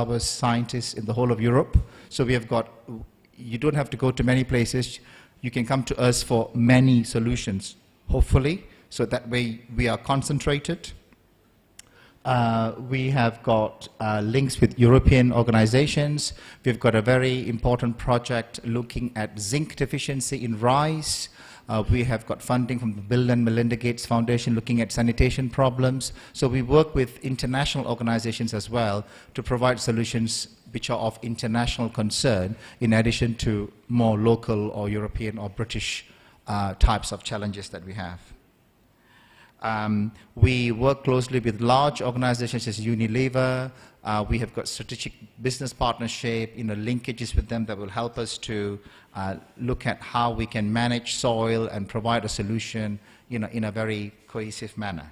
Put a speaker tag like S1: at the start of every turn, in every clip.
S1: our scientists in the whole of Europe. So we have got, you don't have to go to many places. You can come to us for many solutions, hopefully. So that way we are concentrated. We have got links with European organizations. We've got a very important project looking at zinc deficiency in rice. We have got funding from the Bill and Melinda Gates Foundation looking at sanitation problems. So we work with international organizations as well to provide solutions which are of international concern in addition to more local or European or British types of challenges that we have. We work closely with large organizations as Unilever. We have got strategic business partnership, linkages with them that will help us to look at how we can manage soil and provide a solution, in a very cohesive manner.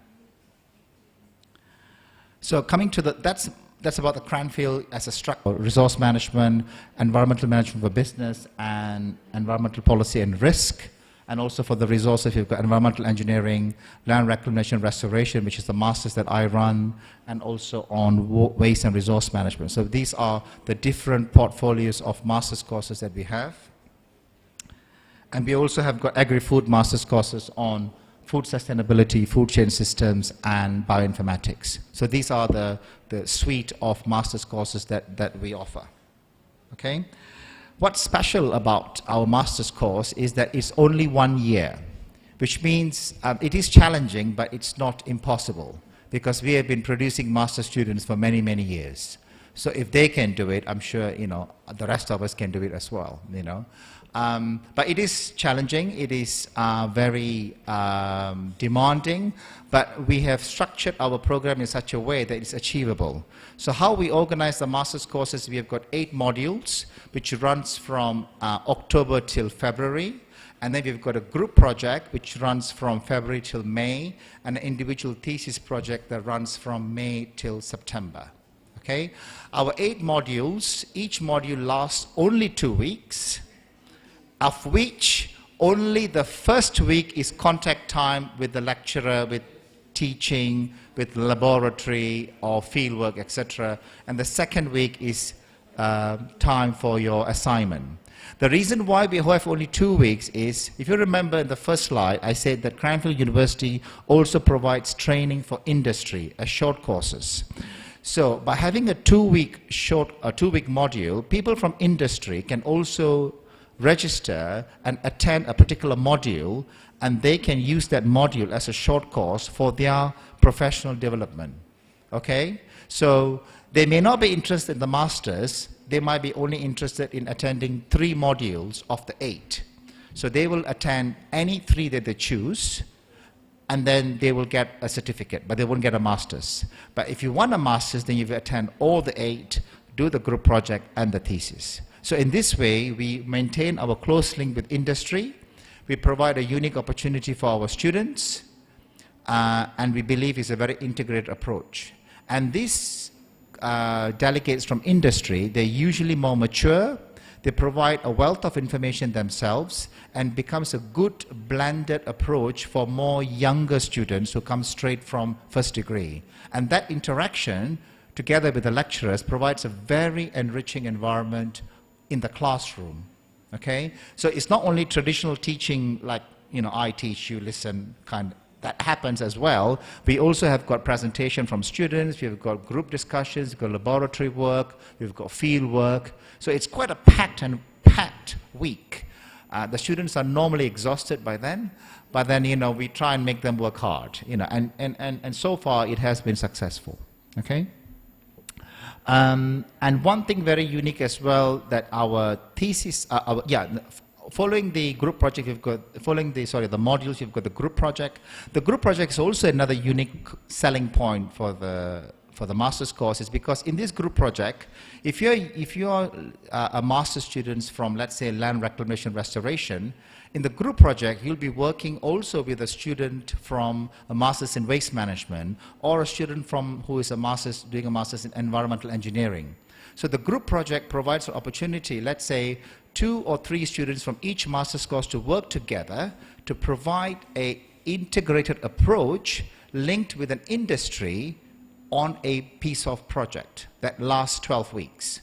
S1: So coming to that's about the Cranfield as a structure: resource management, environmental management for business, and environmental policy and risk. And also for the resources, you've got environmental engineering, land reclamation restoration, which is the masters that I run, and also on waste and resource management. So these are the different portfolios of master's courses that we have. And we also have got Agrifood master's courses on food sustainability, food chain systems, and bioinformatics. So these are the suite of master's courses that we offer. Okay? What's special about our master's course is that it's only 1 year, which means it is challenging, but it's not impossible, because we have been producing master students for many, many years. So if they can do it, I'm sure the rest of us can do it as well. But it is challenging. It is very demanding. But we have structured our program in such a way that it's achievable. So how we organize the master's courses, we have got 8 modules, which runs from October till February. And then we've got a group project, which runs from February till May, and an individual thesis project that runs from May till September. Okay? Our 8 modules, each module lasts only 2 weeks, of which only the first week is contact time with the lecturer, with teaching, with laboratory or fieldwork, etc. And the second week is time for your assignment. The reason why we have only 2 weeks is, if you remember in the first slide, I said that Cranfield University also provides training for industry as short courses. So by having a 2-week module, people from industry can also register and attend a particular module, and they can use that module as a short course for their professional development. Okay? So they may not be interested in the masters, they might be only interested in attending 3 modules of the 8. So they will attend any 3 that they choose, and then they will get a certificate, but they won't get a master's. But if you want a master's, then you will attend all the 8, do the group project and the thesis. So in this way, we maintain our close link with industry. We provide a unique opportunity for our students, and we believe it's a very integrated approach. And these delegates from industry, they're usually more mature. They provide a wealth of information themselves, and becomes a good blended approach for more younger students who come straight from first degree. And that interaction, together with the lecturers, provides a very enriching environment in the classroom. Okay? So it's not only traditional teaching like, I teach, you listen, kind. That happens as well. We also have got presentation from students, we've got group discussions, we've got laboratory work, we've got field work. So it's quite a packed week. The students are normally exhausted by then, but then, we try and make them work hard, and so far it has been successful. Okay? And one thing very unique as well, that our thesis, following the group project, we've got, the modules, you've got the group project. The group project is also another unique selling point for the master's course, is because in this group project, if you're a master's student from, let's say, land reclamation restoration, in the group project, you'll be working also with a student from a master's in waste management, or a student who is doing a master's in environmental engineering. So the group project provides an opportunity, let's say, 2 or 3 students from each master's course to work together to provide an integrated approach linked with an industry on a piece of project that lasts 12 weeks.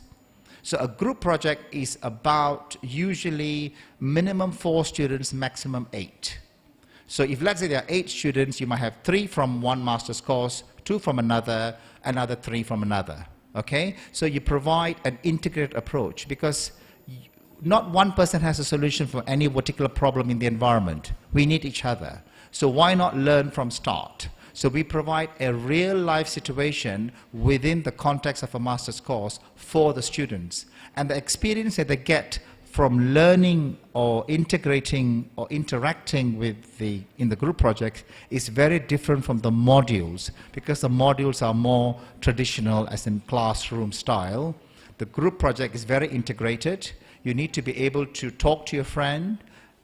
S1: So a group project is about usually minimum 4 students, maximum 8. So if let's say there are 8 students, you might have 3 from one master's course, 2 from another 3 from another. Okay? So you provide an integrated approach, because not one person has a solution for any particular problem in the environment. We need each other. So why not learn from start? So we provide a real life situation within the context of a master's course for the students. And the experience that they get from learning or integrating or interacting with in the group project is very different from the modules, because the modules are more traditional, as in classroom style. The group project is very integrated. You need to be able to talk to your friend,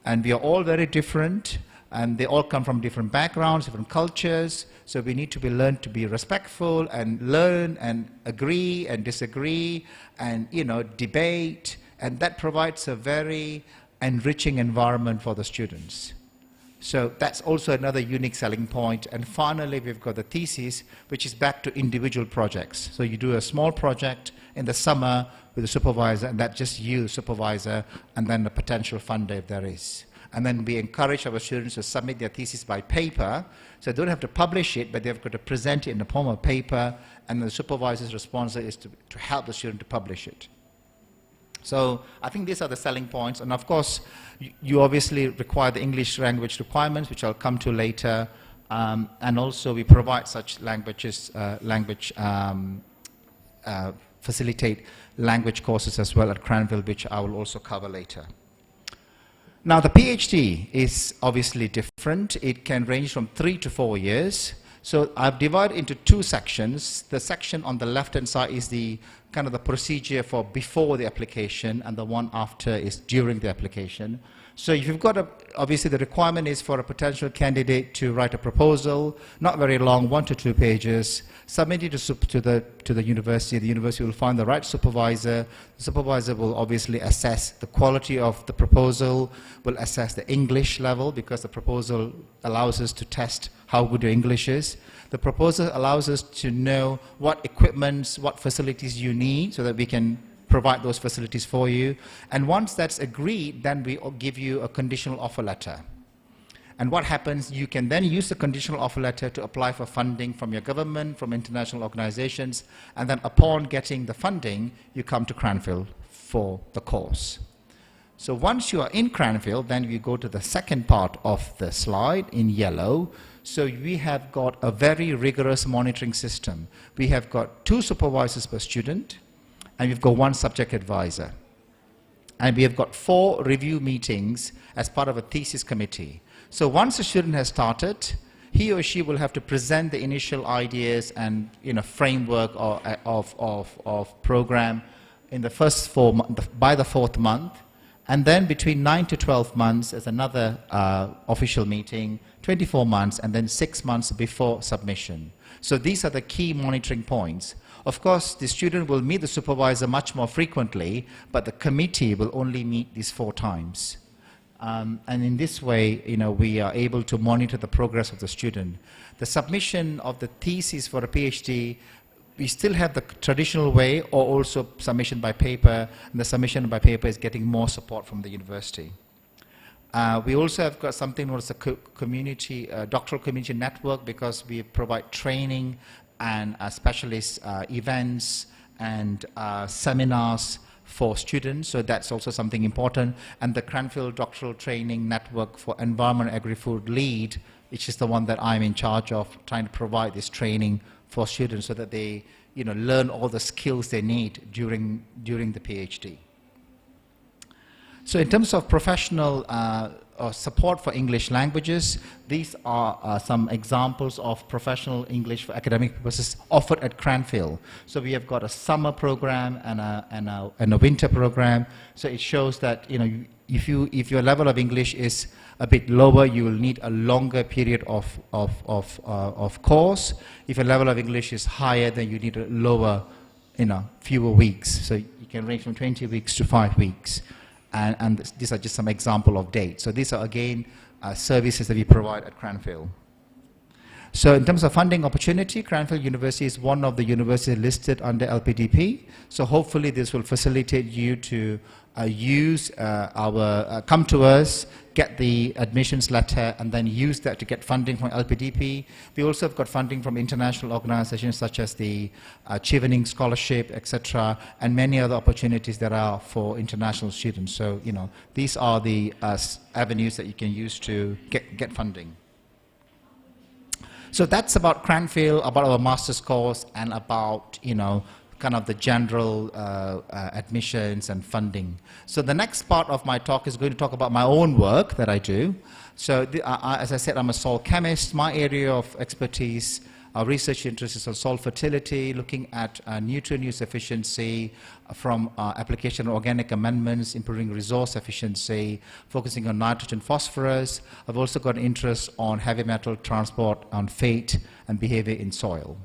S1: and we are all very different, and they all come from different backgrounds, different cultures, so we need to be learned to be respectful and learn and agree and disagree and, you know, debate, and that provides a very enriching environment for the students. So that's also another unique selling point. And finally, we've got the thesis, which is back to individual projects. So you do a small project in the summer with a supervisor, and that's just you, supervisor, and then the potential funder if there is. And then we encourage our students to submit their thesis by paper. So they don't have to publish it, but they've got to present it in the form of paper, and the supervisor's response is to help the student to publish it. So I think these are the selling points. And of course, you obviously require the English language requirements, which I'll come to later. And also we provide such languages, facilitate language courses as well at Cranfield, which I will also cover later. Now the PhD is obviously different. It can range from 3 to 4 years. So I've divided into 2 sections. The section on the left-hand side is the kind of the procedure for before the application, and the one after is during the application. So if you've got obviously the requirement is for a potential candidate to write a proposal, not very long, 1 to 2 pages, submit it to the university. The university will find the right supervisor. The supervisor will obviously assess the quality of the proposal, will assess the English level, because the proposal allows us to test how good your English is. The proposal allows us to know what equipments, what facilities you need, so that we can provide those facilities for you. And once that's agreed, then we give you a conditional offer letter. And what happens, you can then use the conditional offer letter to apply for funding from your government, from international organizations, and then upon getting the funding, you come to Cranfield for the course. So once you are in Cranfield, then we go to the second part of the slide in yellow. So we have got a very rigorous monitoring system. We have got 2 supervisors per student, and we've got 1 subject advisor. And we have got 4 review meetings as part of a thesis committee. So once a student has started, he or she will have to present the initial ideas and, you know, framework of program in the first 4 months, by the 4th month. And then between 9 to 12 months is another official meeting, 24 months, and then 6 months before submission. So these are the key monitoring points. Of course, the student will meet the supervisor much more frequently, but the committee will only meet these 4 times. And in this way, you know, we are able to monitor the progress of the student. The submission of the thesis for a PhD, we still have the traditional way, or also submission by paper, and the submission by paper is getting more support from the university. We also have got something known as a doctoral community network, because we provide training and specialist events and seminars for students, so that's also something important. And the Cranfield Doctoral Training Network for Environment Agri-Food Lead, which is the one that I'm in charge of, trying to provide this training for students so that they, you know, learn all the skills they need during the PhD. So in terms of professional support for English languages, these are some examples of professional English for academic purposes offered at Cranfield. So we have got a summer program and a winter program. So it shows that, you know, if your level of English is a bit lower, you will need a longer period of course. If your level of English is higher, then you need a lower, you know, fewer weeks. So you can range from 20 weeks to 5 weeks. And these are just some example of dates. So these are, again, services that we provide at Cranfield. So in terms of funding opportunity, Cranfield University is one of the universities listed under LPDP. So hopefully this will facilitate you to come to us, get the admissions letter, and then use that to get funding from LPDP. We also have got funding from international organizations such as the Chevening Scholarship, etc., and many other opportunities there are for international students. So, you know, these are the avenues that you can use to get funding. So that's about Cranfield, about our master's course, and about, you know, kind of the general admissions and funding. So the next part of my talk is going to talk about my own work that I do. So as I said, I'm a soil chemist. My area of expertise, research interest is on soil fertility, looking at nutrient use efficiency from application of organic amendments, improving resource efficiency, focusing on nitrogen, phosphorus. I've also got an interest on heavy metal transport, on fate and behavior in soil.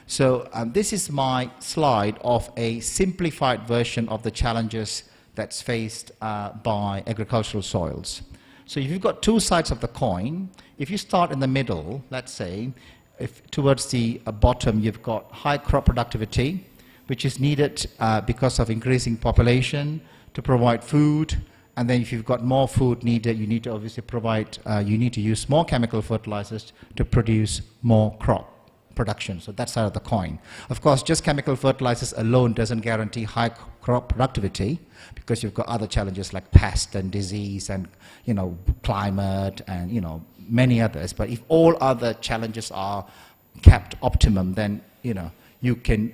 S1: So this is my slide of a simplified version of the challenges that's faced by agricultural soils. So if you've got two sides of the coin, if you start in the middle, let's say, if towards the bottom you've got high crop productivity, which is needed because of increasing population to provide food, and then if you've got more food needed, you need to obviously provide, you need to use more chemical fertilizers to produce more crop production. So that's side of the coin. Of course, just chemical fertilizers alone doesn't guarantee high crop productivity, because you've got other challenges like pest and disease and, you know, climate and, you know, many others. But if all other challenges are kept optimum, then, you know, you can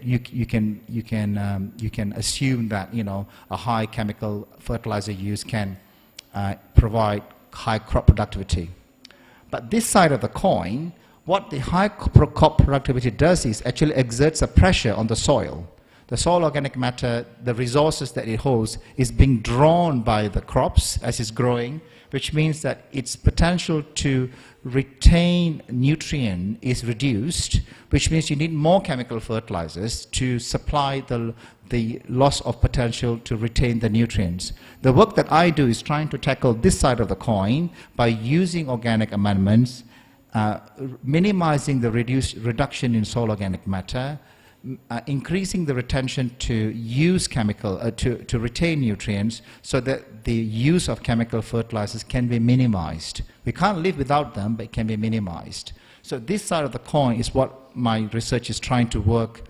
S1: assume that, you know, a high chemical fertilizer use can provide high crop productivity. But this side of the coin, what the high crop productivity does is actually exerts a pressure on the soil. The soil organic matter, the resources that it holds, is being drawn by the crops as it's growing, which means that its potential to retain nutrient is reduced, which means you need more chemical fertilizers to supply the loss of potential to retain the nutrients. The work that I do is trying to tackle this side of the coin by using organic amendments, minimizing the reduction in soil organic matter, increasing the retention to use chemical, to retain nutrients, so that the use of chemical fertilizers can be minimized. We can't live without them, but it can be minimized. So this side of the coin is what my research is trying to work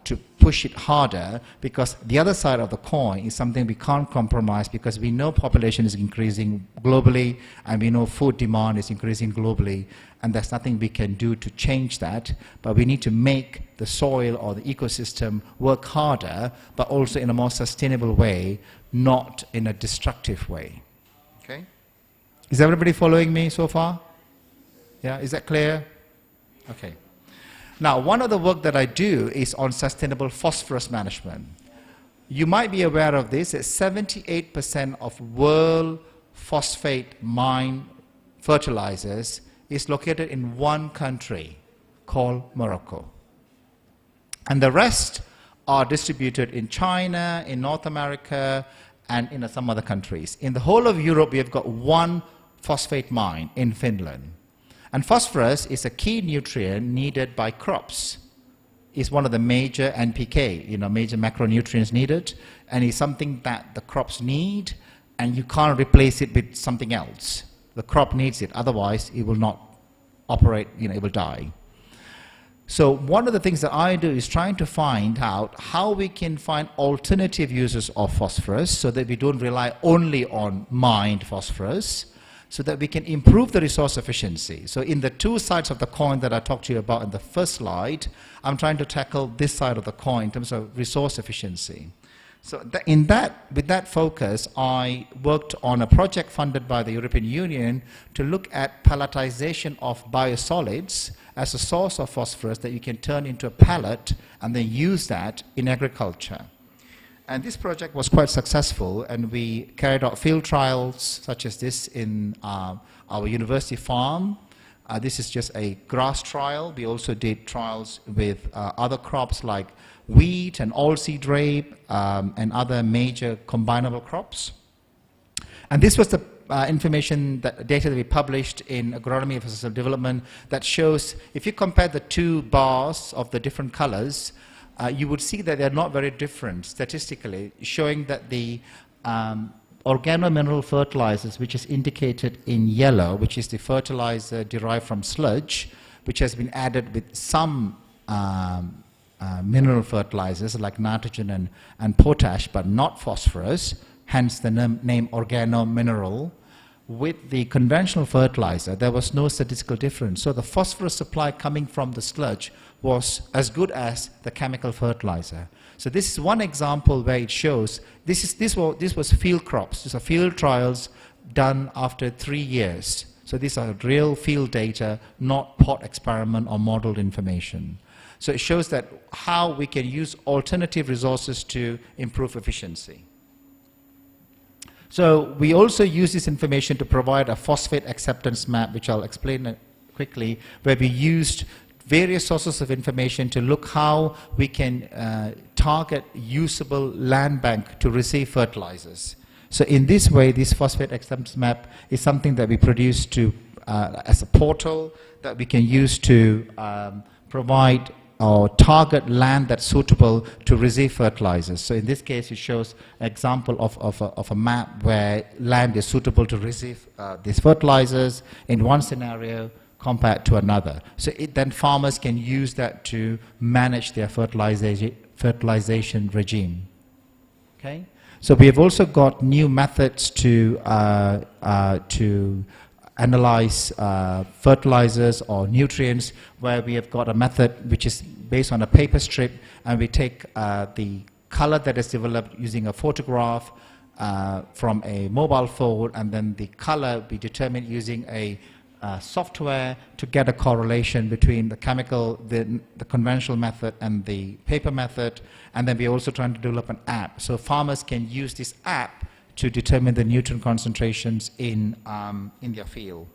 S1: to push it harder, because the other side of the coin is something we can't compromise, because we know population is increasing globally and we know food demand is increasing globally, and there's nothing we can do to change that, but we need to make the soil or the ecosystem work harder, but also in a more sustainable way, not in a destructive way. Okay? Is everybody following me so far? Yeah, is that clear? Okay. Now, one of the work that I do is on sustainable phosphorus management. You might be aware of this, that 78% of world phosphate mine fertilizers is located in one country called Morocco. And the rest are distributed in China, in North America, and in some other countries. In the whole of Europe, we have got one phosphate mine in Finland. And phosphorus is a key nutrient needed by crops. It's one of the major NPK, you know, major macronutrients needed, and it's something that the crops need, and you can't replace it with something else. The crop needs it, otherwise it will not operate, you know, it will die. So one of the things that I do is trying to find out how we can find alternative uses of phosphorus so that we don't rely only on mined phosphorus, so that we can improve the resource efficiency. So in the two sides of the coin that I talked to you about in the first slide, I'm trying to tackle this side of the coin in terms of resource efficiency. So with that focus, I worked on a project funded by the European Union to look at pelletization of biosolids as a source of phosphorus that you can turn into a pellet and then use that in agriculture. And this project was quite successful, and we carried out field trials such as this in our university farm. This is just a grass trial. We also did trials with other crops like wheat and oilseed rape and other major combinable crops. And this was the information, data that we published in Agronomy for Sustainable Development that shows, if you compare the two bars of the different colors, you would see that they're not very different statistically, showing that the organomineral fertilizers, which is indicated in yellow, which is the fertilizer derived from sludge, which has been added with some mineral fertilizers like nitrogen and potash, but not phosphorus, hence the name organomineral. With the conventional fertilizer, there was no statistical difference. So the phosphorus supply coming from the sludge was as good as the chemical fertilizer. So this is one example where it shows, this was field crops. These are field trials done after 3 years. So these are real field data, not pot experiment or modeled information. So it shows that how we can use alternative resources to improve efficiency. So we also use this information to provide a phosphate acceptance map, which I'll explain quickly, where we used various sources of information to look how we can target usable land bank to receive fertilizers. So in this way, this phosphate acceptance map is something that we produce to, as a portal that we can use to provide or target land that's suitable to receive fertilizers. So in this case, it shows an example of a map where land is suitable to receive these fertilizers in one scenario compared to another. So then farmers can use that to manage their fertilization regime. Okay? So we have also got new methods to analyze fertilizers or nutrients, where we have got a method which is based on a paper strip, and we take the color that is developed using a photograph from a mobile phone, and then the color we determine using a software to get a correlation between the chemical, the conventional method and the paper method, and then we're also trying to develop an app. So farmers can use this app to determine the nutrient concentrations in their field.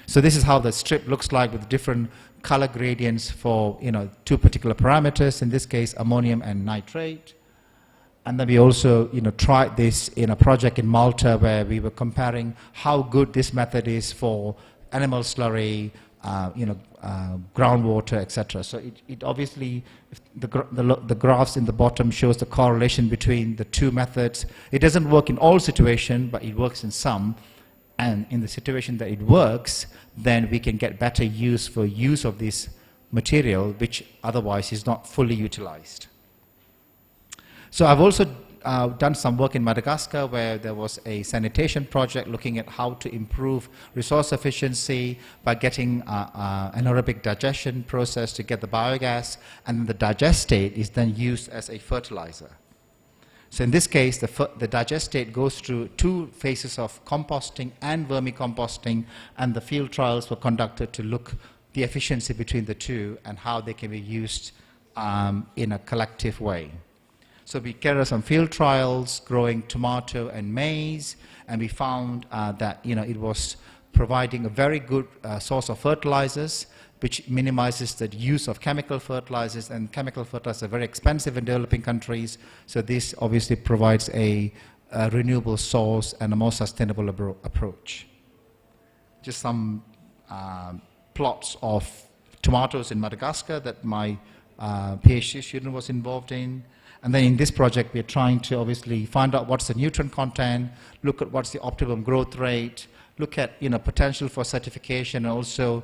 S1: So this is how the strip looks like with different color gradients for two particular parameters, in this case ammonium and nitrate. And then we also tried this in a project in Malta where we were comparing how good this method is for animal slurry, groundwater, etc. So it obviously, the graphs in the bottom shows the correlation between the two methods. It doesn't work in all situations, but it works in some. And in the situation that it works, then we can get better use of this material, which otherwise is not fully utilized. So I've also done some work in Madagascar where there was a sanitation project looking at how to improve resource efficiency by getting anaerobic digestion process to get the biogas, and the digestate is then used as a fertilizer. So in this case, the digestate goes through 2 phases of composting and vermicomposting, and the field trials were conducted to look the efficiency between the two and how they can be used in a collective way. So we carried out some field trials growing tomato and maize, and we found that it was providing a very good source of fertilizers, which minimizes the use of chemical fertilizers, and chemical fertilizers are very expensive in developing countries. So this obviously provides a renewable source and a more sustainable approach. Just some plots of tomatoes in Madagascar that my PhD student was involved in. And then in this project, we're trying to obviously find out what's the nutrient content, look at what's the optimum growth rate, look at potential for certification, and also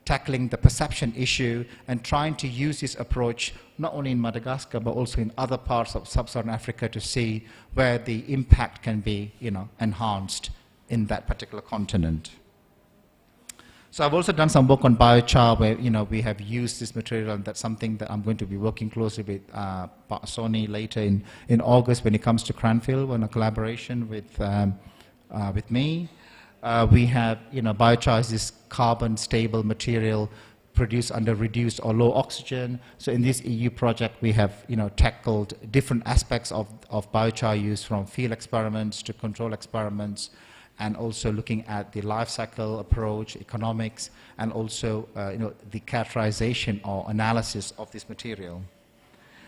S1: tackling the perception issue and trying to use this approach not only in Madagascar but also in other parts of sub-Saharan Africa to see where the impact can be enhanced in that particular continent. So I've also done some work on biochar where we have used this material, and that's something that I'm going to be working closely with Sony later in August when it comes to Cranfield, in a collaboration with me. We have, biochar is this carbon stable material produced under reduced or low oxygen. So in this EU project, we have, tackled different aspects of biochar use, from field experiments to control experiments, and also looking at the life cycle approach, economics, and also, the characterization or analysis of this material.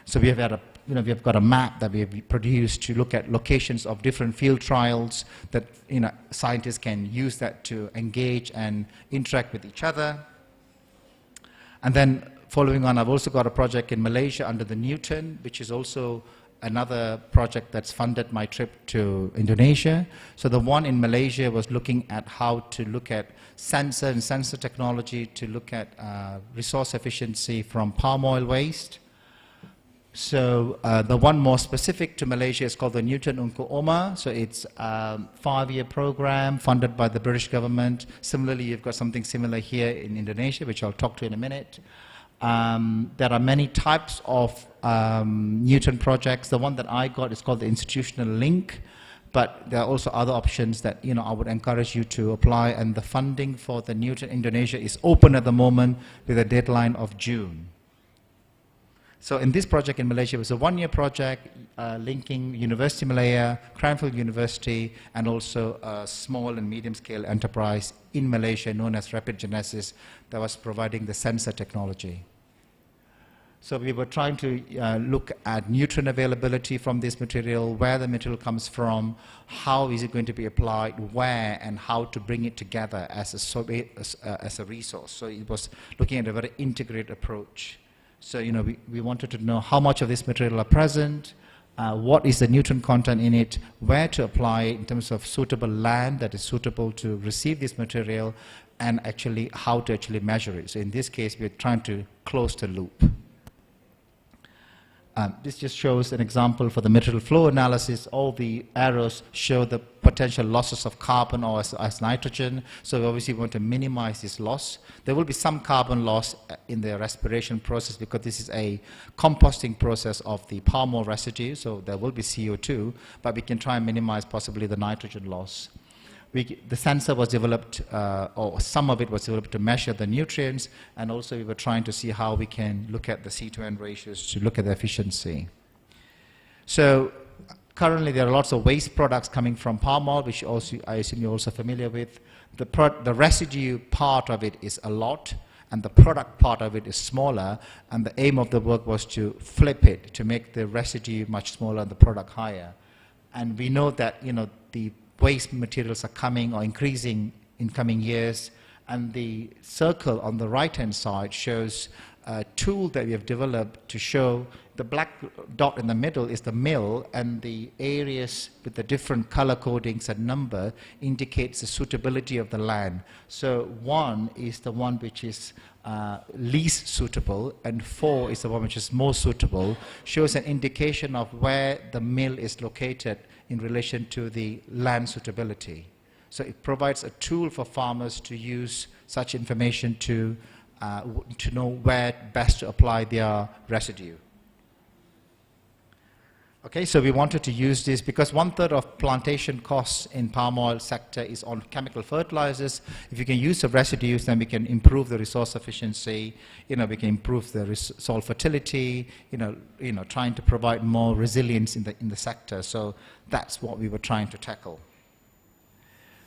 S1: So we have had we've got a map that we have produced to look at locations of different field trials that, scientists can use that to engage and interact with each other. And then following on, I've also got a project in Malaysia under the Newton, which is also another project that's funded my trip to Indonesia. So the one in Malaysia was looking at how to look at sensor technology to look at resource efficiency from palm oil waste. So the one more specific to Malaysia is called the Newton Unku Oma. So it's a 5-year program funded by the British government. Similarly, you've got something similar here in Indonesia, which I'll talk to in a minute. There are many types of Newton projects. The one that I got is called the Institutional Link, but there are also other options that I would encourage you to apply, and the funding for the Newton Indonesia is open at the moment with a deadline of June. So in this project in Malaysia, it was a 1-year project linking University Malaya, Cranfield University, and also a small and medium-scale enterprise in Malaysia known as Rapid Genesis that was providing the sensor technology. So we were trying to look at nutrient availability from this material, where the material comes from, how is it going to be applied, where, and how to bring it together as a resource. So it was looking at a very integrated approach. So, we wanted to know how much of this material are present, what is the nutrient content in it, where to apply it in terms of suitable land that is suitable to receive this material, and actually how to actually measure it. So in this case, we're trying to close the loop. This just shows an example for the material flow analysis. All the arrows show the potential losses of carbon or as nitrogen. So we obviously want to minimize this loss. There will be some carbon loss in the respiration process because this is a composting process of the palm oil residue. So there will be CO2, but we can try and minimize possibly the nitrogen loss. The sensor was developed, or some of it was developed to measure the nutrients, and also we were trying to see how we can look at the C/N ratios to look at the efficiency. So currently there are lots of waste products coming from palm oil, which also I assume you're also familiar with. The residue part of it is a lot, and the product part of it is smaller, and the aim of the work was to flip it, to make the residue much smaller and the product higher. And we know that the waste materials are coming or increasing in coming years, and the circle on the right-hand side shows a tool that we have developed to show the black dot in the middle is the mill, and the areas with the different color codings and number indicates the suitability of the land. So 1 is the one which is least suitable, and 4 is the one which is most suitable, shows an indication of where the mill is located in relation to the land suitability. So it provides a tool for farmers to use such information to know where best to apply their residue. Okay, so we wanted to use this because 1/3 of plantation costs in palm oil sector is on chemical fertilizers. If you can use the residues, then we can improve the resource efficiency. We can improve the soil fertility. Trying to provide more resilience in the sector. So that's what we were trying to tackle.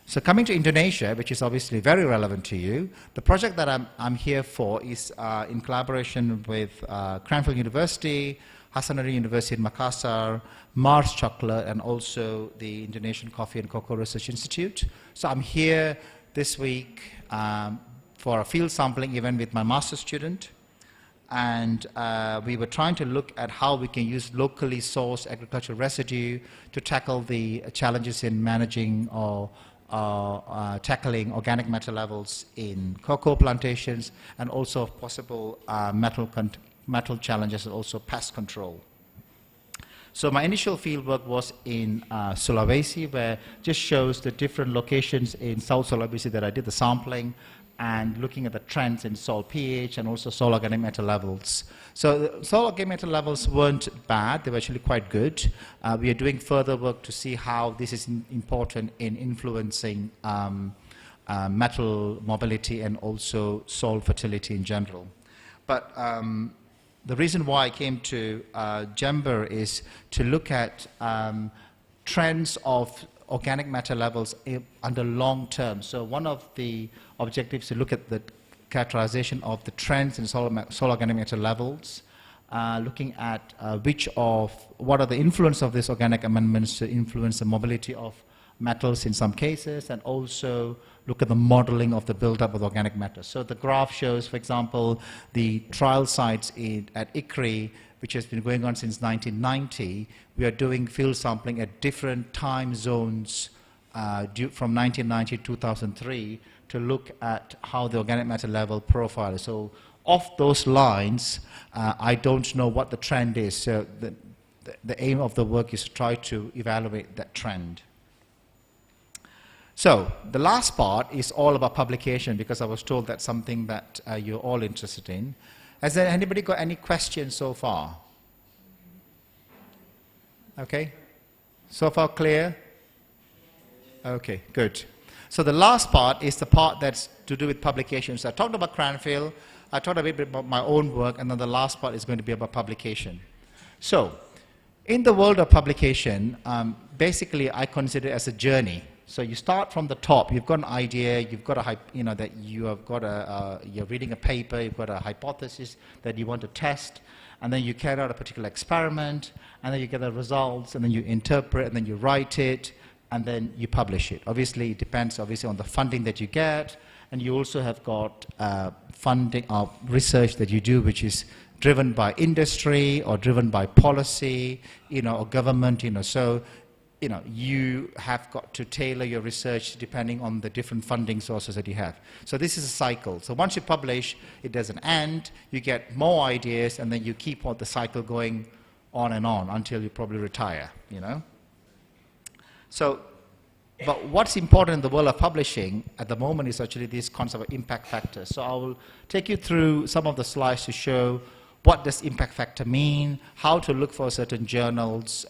S1: So coming to Indonesia, which is obviously very relevant to you, the project that I'm here for is in collaboration with Cranfield University, Hasanuddin University in Makassar, Mars Chocolate, and also the Indonesian Coffee and Cocoa Research Institute. So I'm here this week for a field sampling event with my master's student, and we were trying to look at how we can use locally sourced agricultural residue to tackle the challenges in managing or tackling organic matter levels in cocoa plantations, and also possible metal challenges and also pest control. So my initial fieldwork was in Sulawesi, where just shows the different locations in South Sulawesi that I did the sampling, and looking at the trends in soil pH and also soil organic matter levels. So the soil organic matter levels weren't bad, they were actually quite good. We are doing further work to see how this is important in influencing metal mobility and also soil fertility in general. But the reason why I came to Jember is to look at trends of organic matter levels under long term. So one of the objectives is to look at the characterization of the trends in soil organic matter levels looking at what are the influence of these organic amendments to influence the mobility of metals in some cases, and also look at the modeling of the buildup of organic matter. So the graph shows, for example, the trial sites at ICRI, which has been going on since 1990. We are doing field sampling at different time zones from 1990 to 2003 to look at how the organic matter level profile is. So off those lines, I don't know what the trend is. So the aim of the work is to try to evaluate that trend. So the last part is all about publication, because I was told that's something that you're all interested in. Has anybody got any questions so far? Okay. So far clear? Okay, good. So the last part is the part that's to do with publication. So I talked about Cranfield, I talked a bit about my own work, and then the last part is going to be about publication. So in the world of publication, basically I consider it as a journey. So you start from the top. You've got an idea. You've got that you have got you're reading a paper. You've got a hypothesis that you want to test, and then you carry out a particular experiment, and then you get the results, and then you interpret, and then you write it, and then you publish it. Obviously, it depends obviously on the funding that you get, and you also have got funding or research that you do, which is driven by industry or driven by policy, or government, So you have got to tailor your research depending on the different funding sources that you have. So this is a cycle. So once you publish, it doesn't end. You get more ideas, and then you keep the cycle going on and on until you probably retire, So, but what's important in the world of publishing at the moment is actually this concept of impact factor. So I will take you through some of the slides to show what does impact factor mean, how to look for certain journals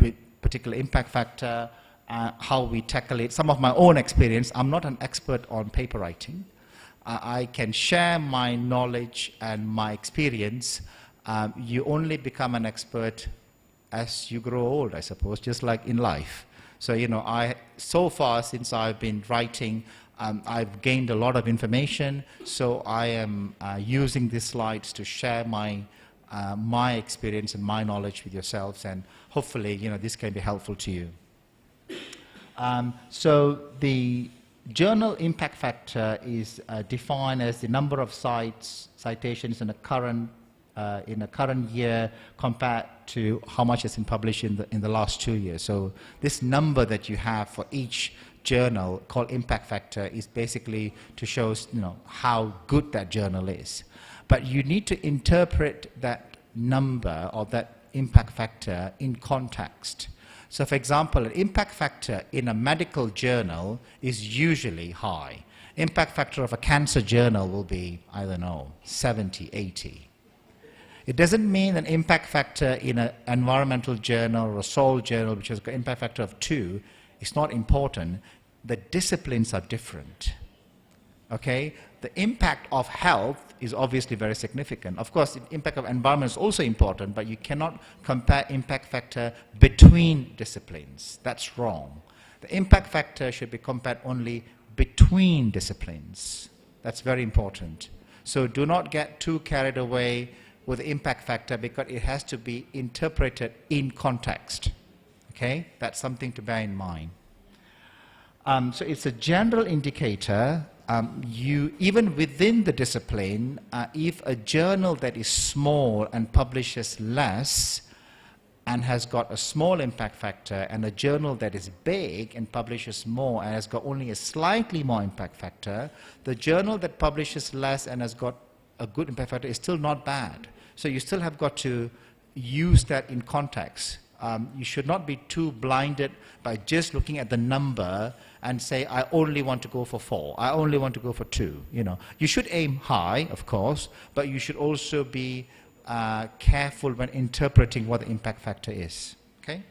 S1: with particular impact factor, how we tackle it. Some of my own experience. I'm not an expert on paper writing. I can share my knowledge and my experience. You only become an expert as you grow old, I suppose, just like in life. So, so far since I've been writing, I've gained a lot of information. So I am using these slides to share my experience and my knowledge with yourselves, and hopefully, this can be helpful to you. So the journal impact factor is defined as the number of citations in a current year compared to how much has been published in the last 2 years. So this number that you have for each journal called impact factor is basically to show how good that journal is. But you need to interpret that number or that impact factor in context. So for example, an impact factor in a medical journal is usually high. Impact factor of a cancer journal will be, 70, 80. It doesn't mean an impact factor in an environmental journal or a soil journal, which has got impact factor of 2, is not important. The disciplines are different. Okay? The impact of health is obviously very significant. Of course, the impact of environment is also important, but you cannot compare impact factor between disciplines. That's wrong. The impact factor should be compared only between disciplines. That's very important. So do not get too carried away with the impact factor, because it has to be interpreted in context. Okay? That's something to bear in mind. So it's a general indicator. Even within the discipline, if a journal that is small and publishes less and has got a small impact factor, and a journal that is big and publishes more and has got only a slightly more impact factor, the journal that publishes less and has got a good impact factor is still not bad. So you still have got to use that in context. You should not be too blinded by just looking at the number and say, I only want to go for 4, I only want to go for 2. You should aim high, of course, but you should also be careful when interpreting what the impact factor is. Okay?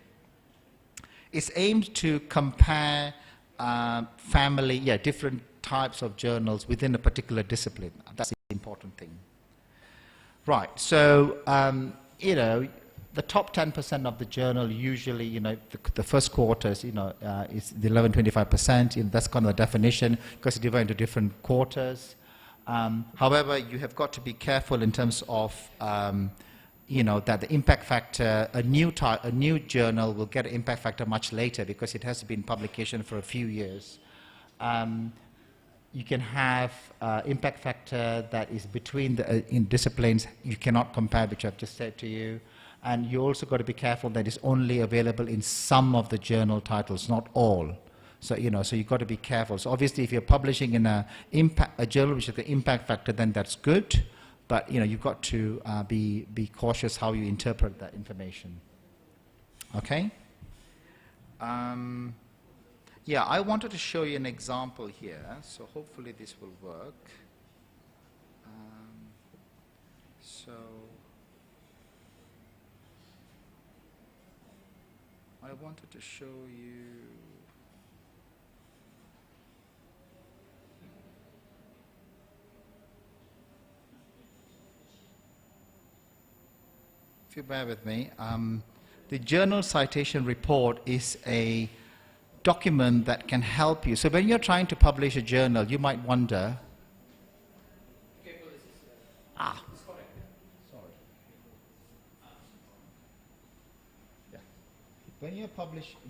S1: It's aimed to compare different types of journals within a particular discipline. That's the important thing. Right, so, the top 10% of the journal usually, the first quarters, is the 11-25%. That's kind of the definition, because it's divided into different quarters. However, you have got to be careful in terms of that the impact factor, a new journal will get an impact factor much later because it has been in publication for a few years. You can have impact factor that is between the in disciplines you cannot compare, which I've just said to you. And you also got to be careful that it's only available in some of the journal titles, not all. So, so you've got to be careful. So obviously if you're publishing in a journal which has the impact factor, then that's good. But, you've got to be cautious how you interpret that information. Okay? Yeah, I wanted to show you an example here. So hopefully this will work. I wanted to show you. If you bear with me, the journal citation report is a document that can help you. So when you're trying to publish a journal, you might wonder.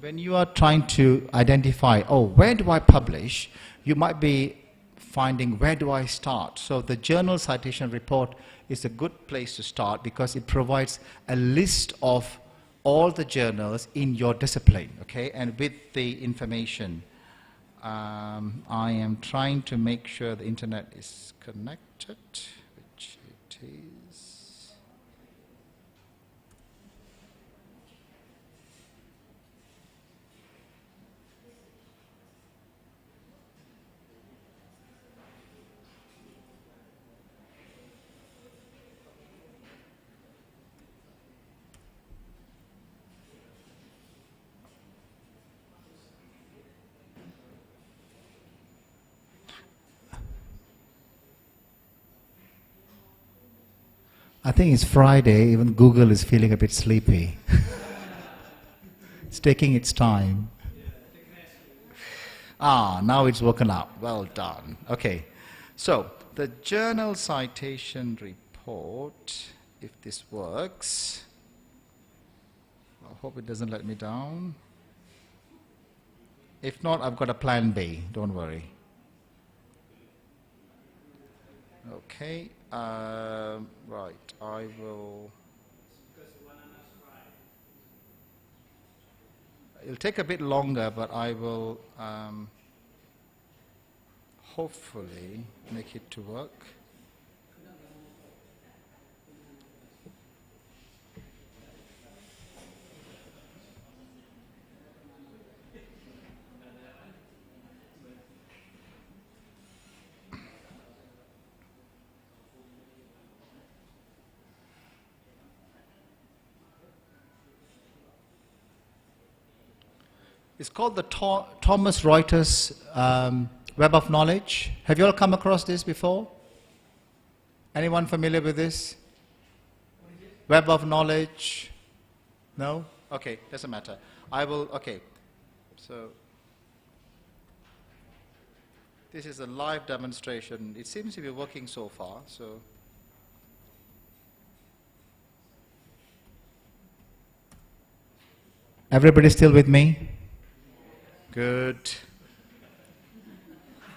S1: When you are trying to identify, where do I publish, you might be finding, where do I start? So the journal citation report is a good place to start because it provides a list of all the journals in your discipline, okay, and with the information. I am trying to make sure the internet is connected, which it is. I think it's Friday, even Google is feeling a bit sleepy. It's taking its time. Now it's woken up. Well done. Okay. So, the journal citation report, if this works, I hope it doesn't let me down. If not, I've got a plan B, don't worry. Okay. Right, I will. It'll take a bit longer, but I will hopefully make it to work. It's called the Thomson Reuters Web of Knowledge. Have you all come across this before? Anyone familiar with this? Web of Knowledge? No? Okay, doesn't matter. Okay. So, this is a live demonstration. It seems to be working so far, so. Everybody still with me? Good.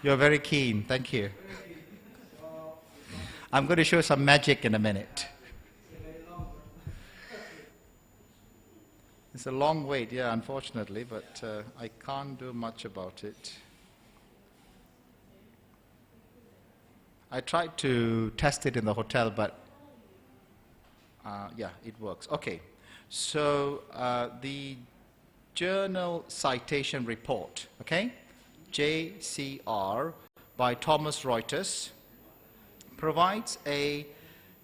S1: You're very keen. Thank you. I'm going to show some magic in a minute. It's a long wait, yeah, unfortunately, but I can't do much about it. I tried to test it in the hotel, but yeah, it works. Okay. So the Journal Citation Report, okay, JCR by Thomson Reuters, provides a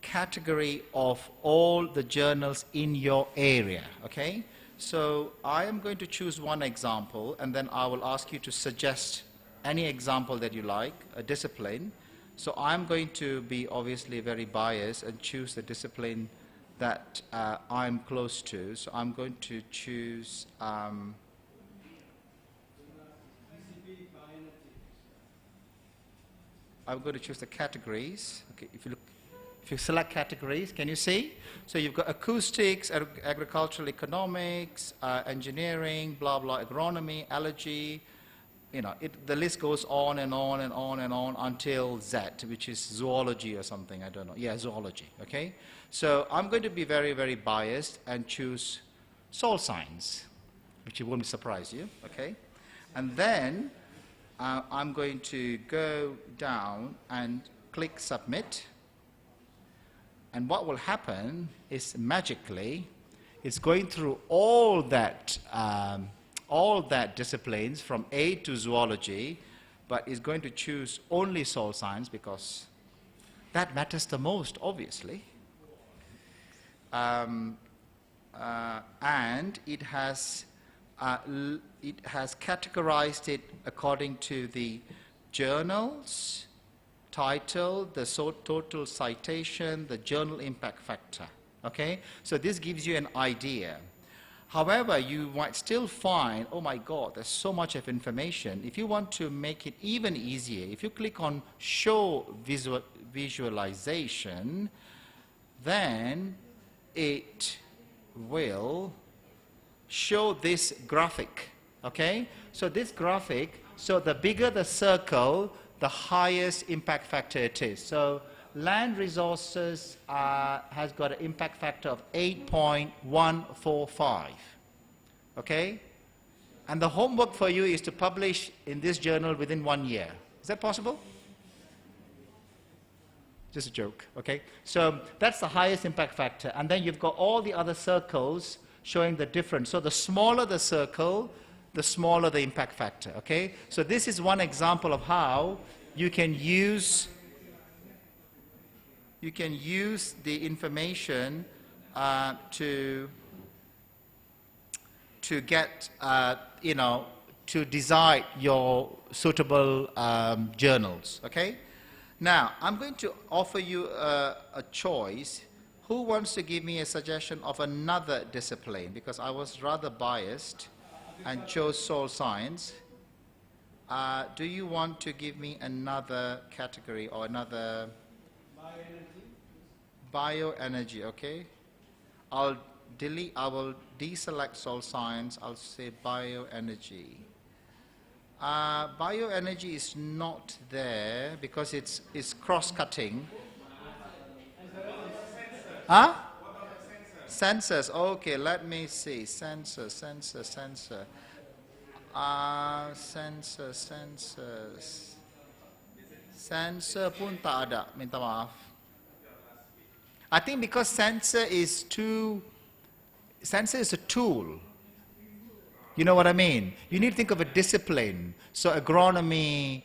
S1: category of all the journals in your area, okay? So I am going to choose one example, and then I will ask you to suggest any example that you like, a discipline. So I'm going to be obviously very biased and choose the discipline that I'm close to. So I'm going to choose I'm going to choose the categories. Okay, if you look, If you select categories, can you see? So you've got acoustics, agricultural economics, engineering, blah, blah, agronomy, allergy. You know, the list goes on and on and on and on until Z, which is zoology or something, I don't know. Yeah, zoology, okay? So I'm going to be very, very biased and choose soil science, which won't surprise you, okay? And then I'm going to go down and click submit. And what will happen is magically, it's going through all that disciplines from A to zoology, but is going to choose only soil science because that matters the most, obviously. And it has categorized it according to the journals, title, the total citation, the journal impact factor. Okay? So this gives you an idea. However, you might still find, oh my God, there's so much of information. If you want to make it even easier, if you click on show visualization, then it will show this graphic. Okay? So this graphic, so the bigger the circle, the highest impact factor it is. So land resources has got an impact factor of 8.145. Okay? And the homework for you is to publish in this journal within 1 year. Is that possible? Just a joke, okay? So that's the highest impact factor. And then you've got all the other circles showing the difference. So the smaller the circle, the smaller the impact factor, okay? So this is one example of how you can use the information to get, to decide your suitable journals, okay? Now, I'm going to offer you a choice. Who wants to give me a suggestion of another discipline? Because I was rather biased and chose soil science. Do you want to give me another category or another? Bioenergy, okay. I will deselect soil science. I'll say bioenergy. Bioenergy is not there because it's cross-cutting. Huh? Sensors. Okay, let me see. Sensors. Sensor pun tak ada. Minta maaf. I think because sensor is a tool. You know what I mean? You need to think of a discipline. So agronomy,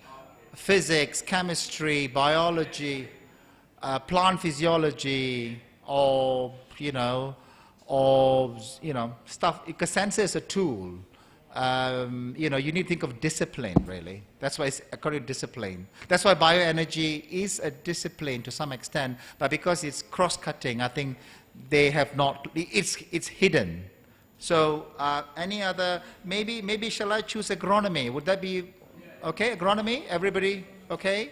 S1: physics, chemistry, biology, plant physiology, or stuff. Because sensor is a tool. You need to think of discipline, really. That's why it's according to discipline. That's why bioenergy is a discipline to some extent, but because it's cross-cutting, I think they have not, it's hidden. So any other, maybe shall I choose agronomy? Would that be okay, agronomy? Everybody okay?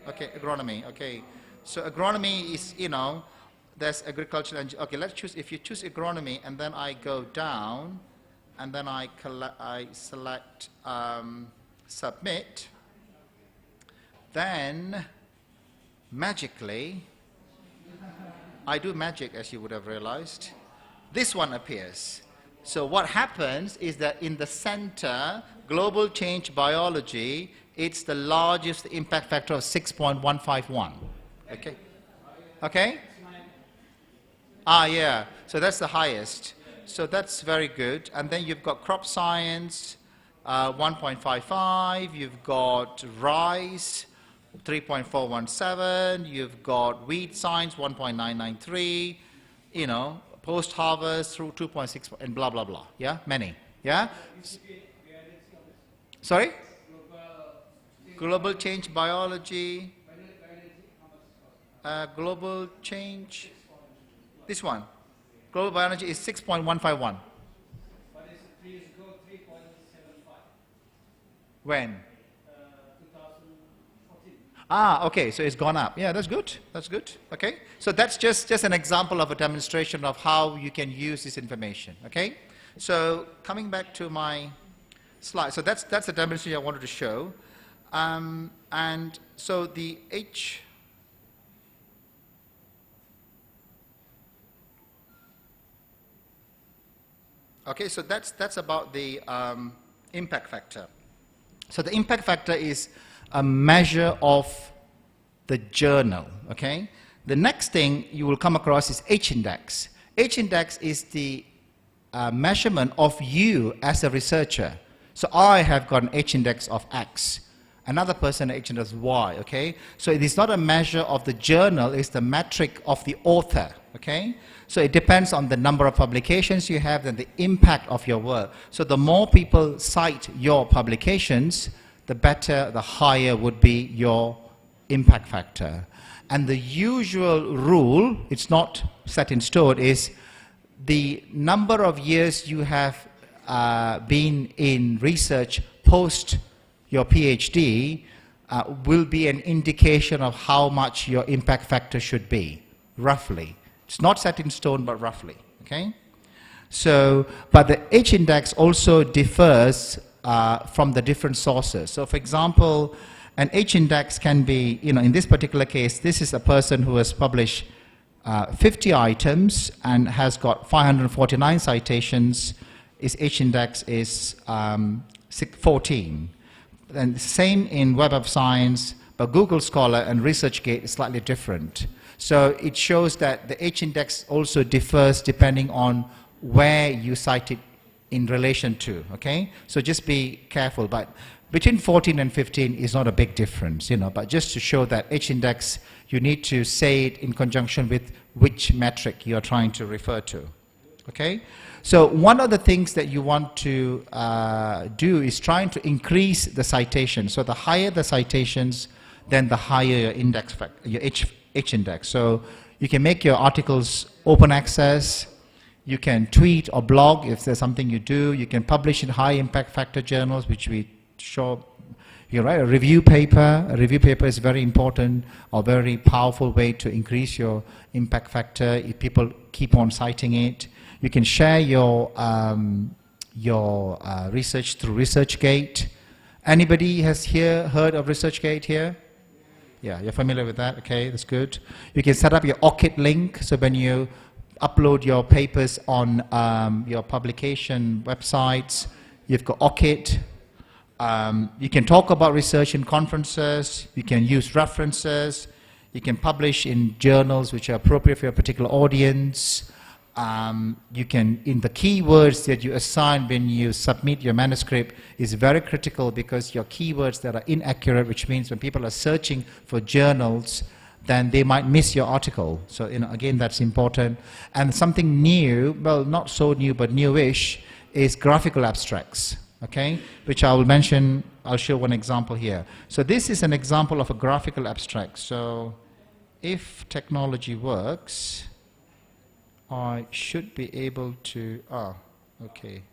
S1: Okay, agronomy, okay. So agronomy is, there's agriculture, okay, let's choose, if you choose agronomy, and then I go down, and then I select submit, then magically, I do magic as you would have realized, this one appears. So what happens is that in the center, global change biology, it's the largest impact factor of 6.151. Okay? Okay? Yeah, so that's the highest. So that's very good. And then you've got crop science, 1.55. You've got rice, 3.417. You've got wheat science, 1.993. Post-harvest through 2.6, and blah, blah, blah. Yeah? Many. Yeah? Sorry? Global change biology. Global change. This one. Global biology is 6.151.
S2: But it's 3 years ago, 3.75.
S1: When?
S2: 2014.
S1: Ah, okay, so it's gone up. Yeah, that's good. That's good. Okay, so that's just an example of a demonstration of how you can use this information. Okay, so coming back to my slide, so that's the demonstration I wanted to show, and so the H. Okay, so that's about the impact factor. So the impact factor is a measure of the journal, okay? The next thing you will come across is H-index. H-index is the measurement of you as a researcher. So I have got an H-index of X. Another person H-index Y, okay? So it is not a measure of the journal, it's the metric of the author, okay? So it depends on the number of publications you have and the impact of your work. So the more people cite your publications, the better, the higher would be your impact factor. And the usual rule, it's not set in stone, is the number of years you have been in research post your PhD will be an indication of how much your impact factor should be, roughly. It's not set in stone, but roughly, okay? So, but the H-index also differs from the different sources. So, for example, an H-index can be, you know, in this particular case, this is a person who has published 50 items and has got 549 citations. His H-index is 14. And same in Web of Science, but Google Scholar and ResearchGate is slightly different. So it shows that the H-index also differs depending on where you cite it in relation to, okay? So just be careful, but between 14 and 15 is not a big difference, you know, but just to show that H-index, you need to say it in conjunction with which metric you are trying to refer to, okay? So one of the things that you want to do is trying to increase the citation. So the higher the citations, then the higher your index, your H-index. So you can make your articles open access, you can tweet or blog if there's something you do, you can publish in high impact factor journals, which we show. You write a review paper. A review paper is very important or very powerful way to increase your impact factor if people keep on citing it. You can share your research through ResearchGate. Anybody has heard of ResearchGate here? Yeah, you're familiar with that? Okay, that's good. You can set up your ORCID link, so when you upload your papers on your publication websites, you've got ORCID. You can talk about research in conferences, you can use references, you can publish in journals which are appropriate for your particular audience. You can, in the keywords that you assign when you submit your manuscript is very critical, because your keywords that are inaccurate, which means when people are searching for journals, then they might miss your article. So, you know, again, that's important. And something new, well, not so new, but newish, is graphical abstracts, okay? Which I will mention, I'll show one example here. So this is an example of a graphical abstract. So if technology works, I should be able to, okay.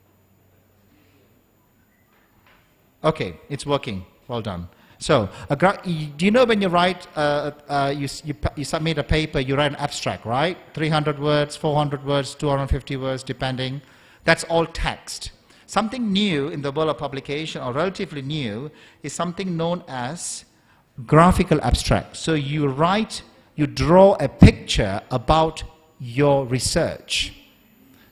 S1: Okay, it's working, well done. So, do you know when you write, you submit a paper, you write an abstract, right? 300 words, 400 words, 250 words, depending. That's all text. Something new in the world of publication, or relatively new, is something known as graphical abstract. So you write, you draw a picture about your research.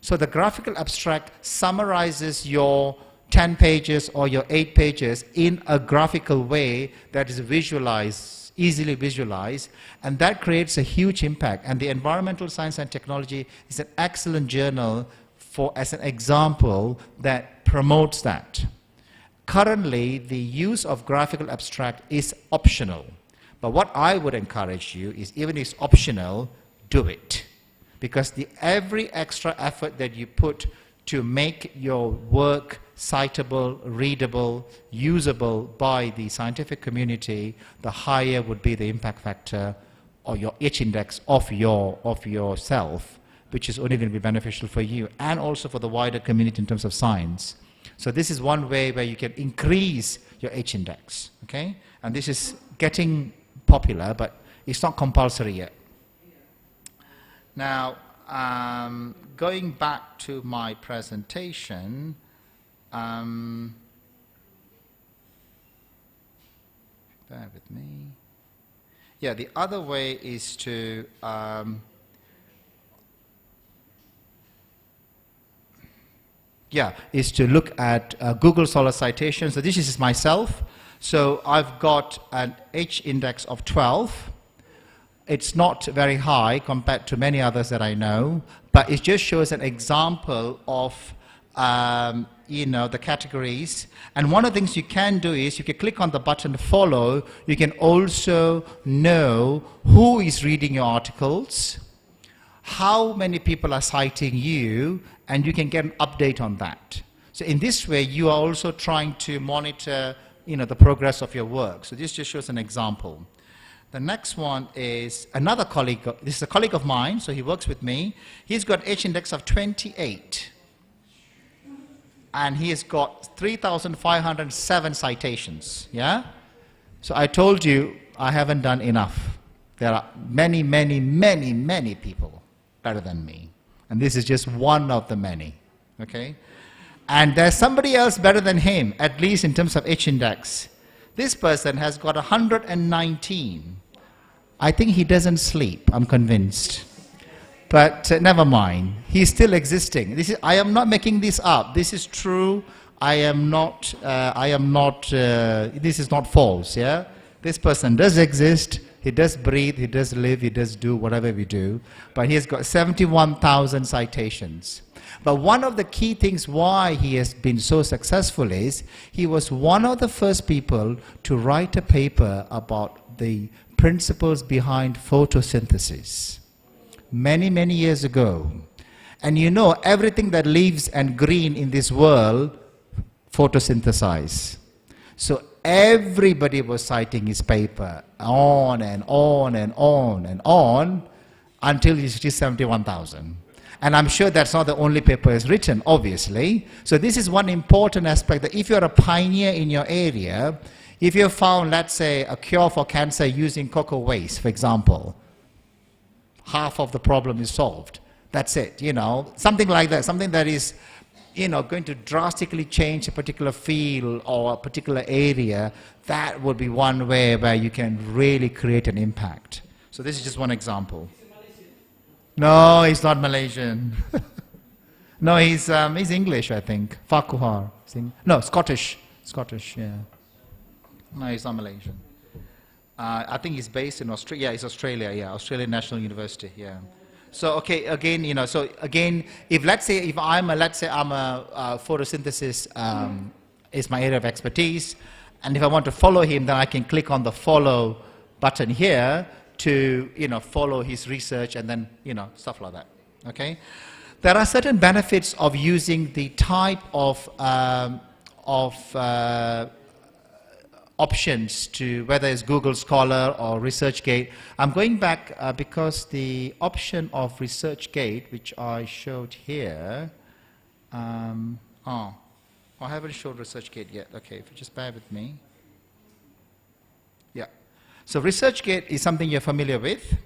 S1: So the graphical abstract summarizes your 10 pages or your 8 pages in a graphical way that is visualized, easily visualized, and that creates a huge impact. And the Environmental Science and Technology is an excellent journal for, as an example, that promotes that. Currently, the use of graphical abstract is optional. But what I would encourage you is, even if it's optional, do it. Because every extra effort that you put to make your work citable, readable, usable by the scientific community, the higher would be the impact factor or your H-index of yourself, which is only going to be beneficial for you and also for the wider community in terms of science. So this is one way where you can increase your H-index, okay? And this is getting popular, but it's not compulsory yet. Now, going back to my presentation, bear with me. Yeah, the other way is to look at Google Scholar citations. So this is myself. So I've got an H index of 12. It's not very high compared to many others that I know, but it just shows an example of the categories. And one of the things you can do is you can click on the button follow. You can also know who is reading your articles, how many people are citing you, and you can get an update on that. So in this way, you are also trying to monitor the progress of your work. So this just shows an example. The next one is another colleague. This is a colleague of mine, so he works with me. He's got H index of 28. And he has got 3,507 citations. Yeah? So I told you I haven't done enough. There are many, many, many, many people better than me. And this is just one of the many. Okay? And there's somebody else better than him, at least in terms of H index. This person has got 119. I think he doesn't sleep, I'm convinced. But never mind, he's still existing. I am not making this up. This is true. This is not false, yeah? This person does exist. He does breathe, he does live, he does do whatever we do. But he has got 71,000 citations. But one of the key things why he has been so successful is he was one of the first people to write a paper about the principles behind photosynthesis many, many years ago. And everything that lives and green in this world photosynthesize. So everybody was citing his paper on and on and on and on until he reached 71,000. And I'm sure that's not the only paper is written, obviously. So this is one important aspect, that if you're a pioneer in your area, if you found, let's say, a cure for cancer using cocoa waste, for example, half of the problem is solved. That's it, something like that, something that is, going to drastically change a particular field or a particular area. That would be one way where you can really create an impact. So this is just one example. No, he's not Malaysian. No, he's English, I think. Farquhar. No, Scottish. Scottish, yeah. No, he's not Malaysian. I think he's based in Australia. Yeah, it's Australia, yeah. Australian National University, yeah. So, okay, again, if I'm a photosynthesis is my area of expertise, and if I want to follow him, then I can click on the follow button here to, follow his research and then, stuff like that, okay? There are certain benefits of using the type of options to whether it's Google Scholar or ResearchGate. I'm going back because the option of ResearchGate, which I showed here, I haven't showed ResearchGate yet. Okay, if you just bear with me. Yeah. So ResearchGate is something you're familiar with.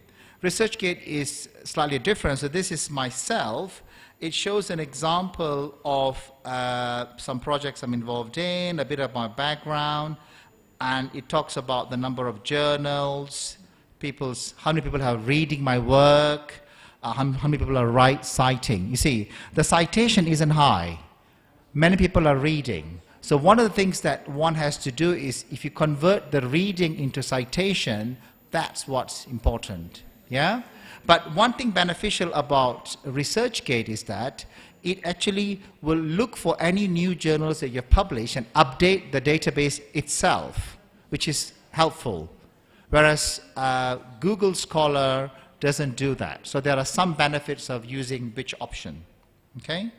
S1: ResearchGate is slightly different. So this is myself. It shows an example of some projects I'm involved in, a bit of my background, and it talks about the number of journals, how many people are reading my work, how many people are citing. You see, the citation isn't high. Many people are reading. So one of the things that one has to do is, if you convert the reading into citation, that's what's important. Yeah? But one thing beneficial about ResearchGate is that it actually will look for any new journals that you've published and update the database itself, which is helpful. Whereas Google Scholar doesn't do that. So there are some benefits of using which option. Okay?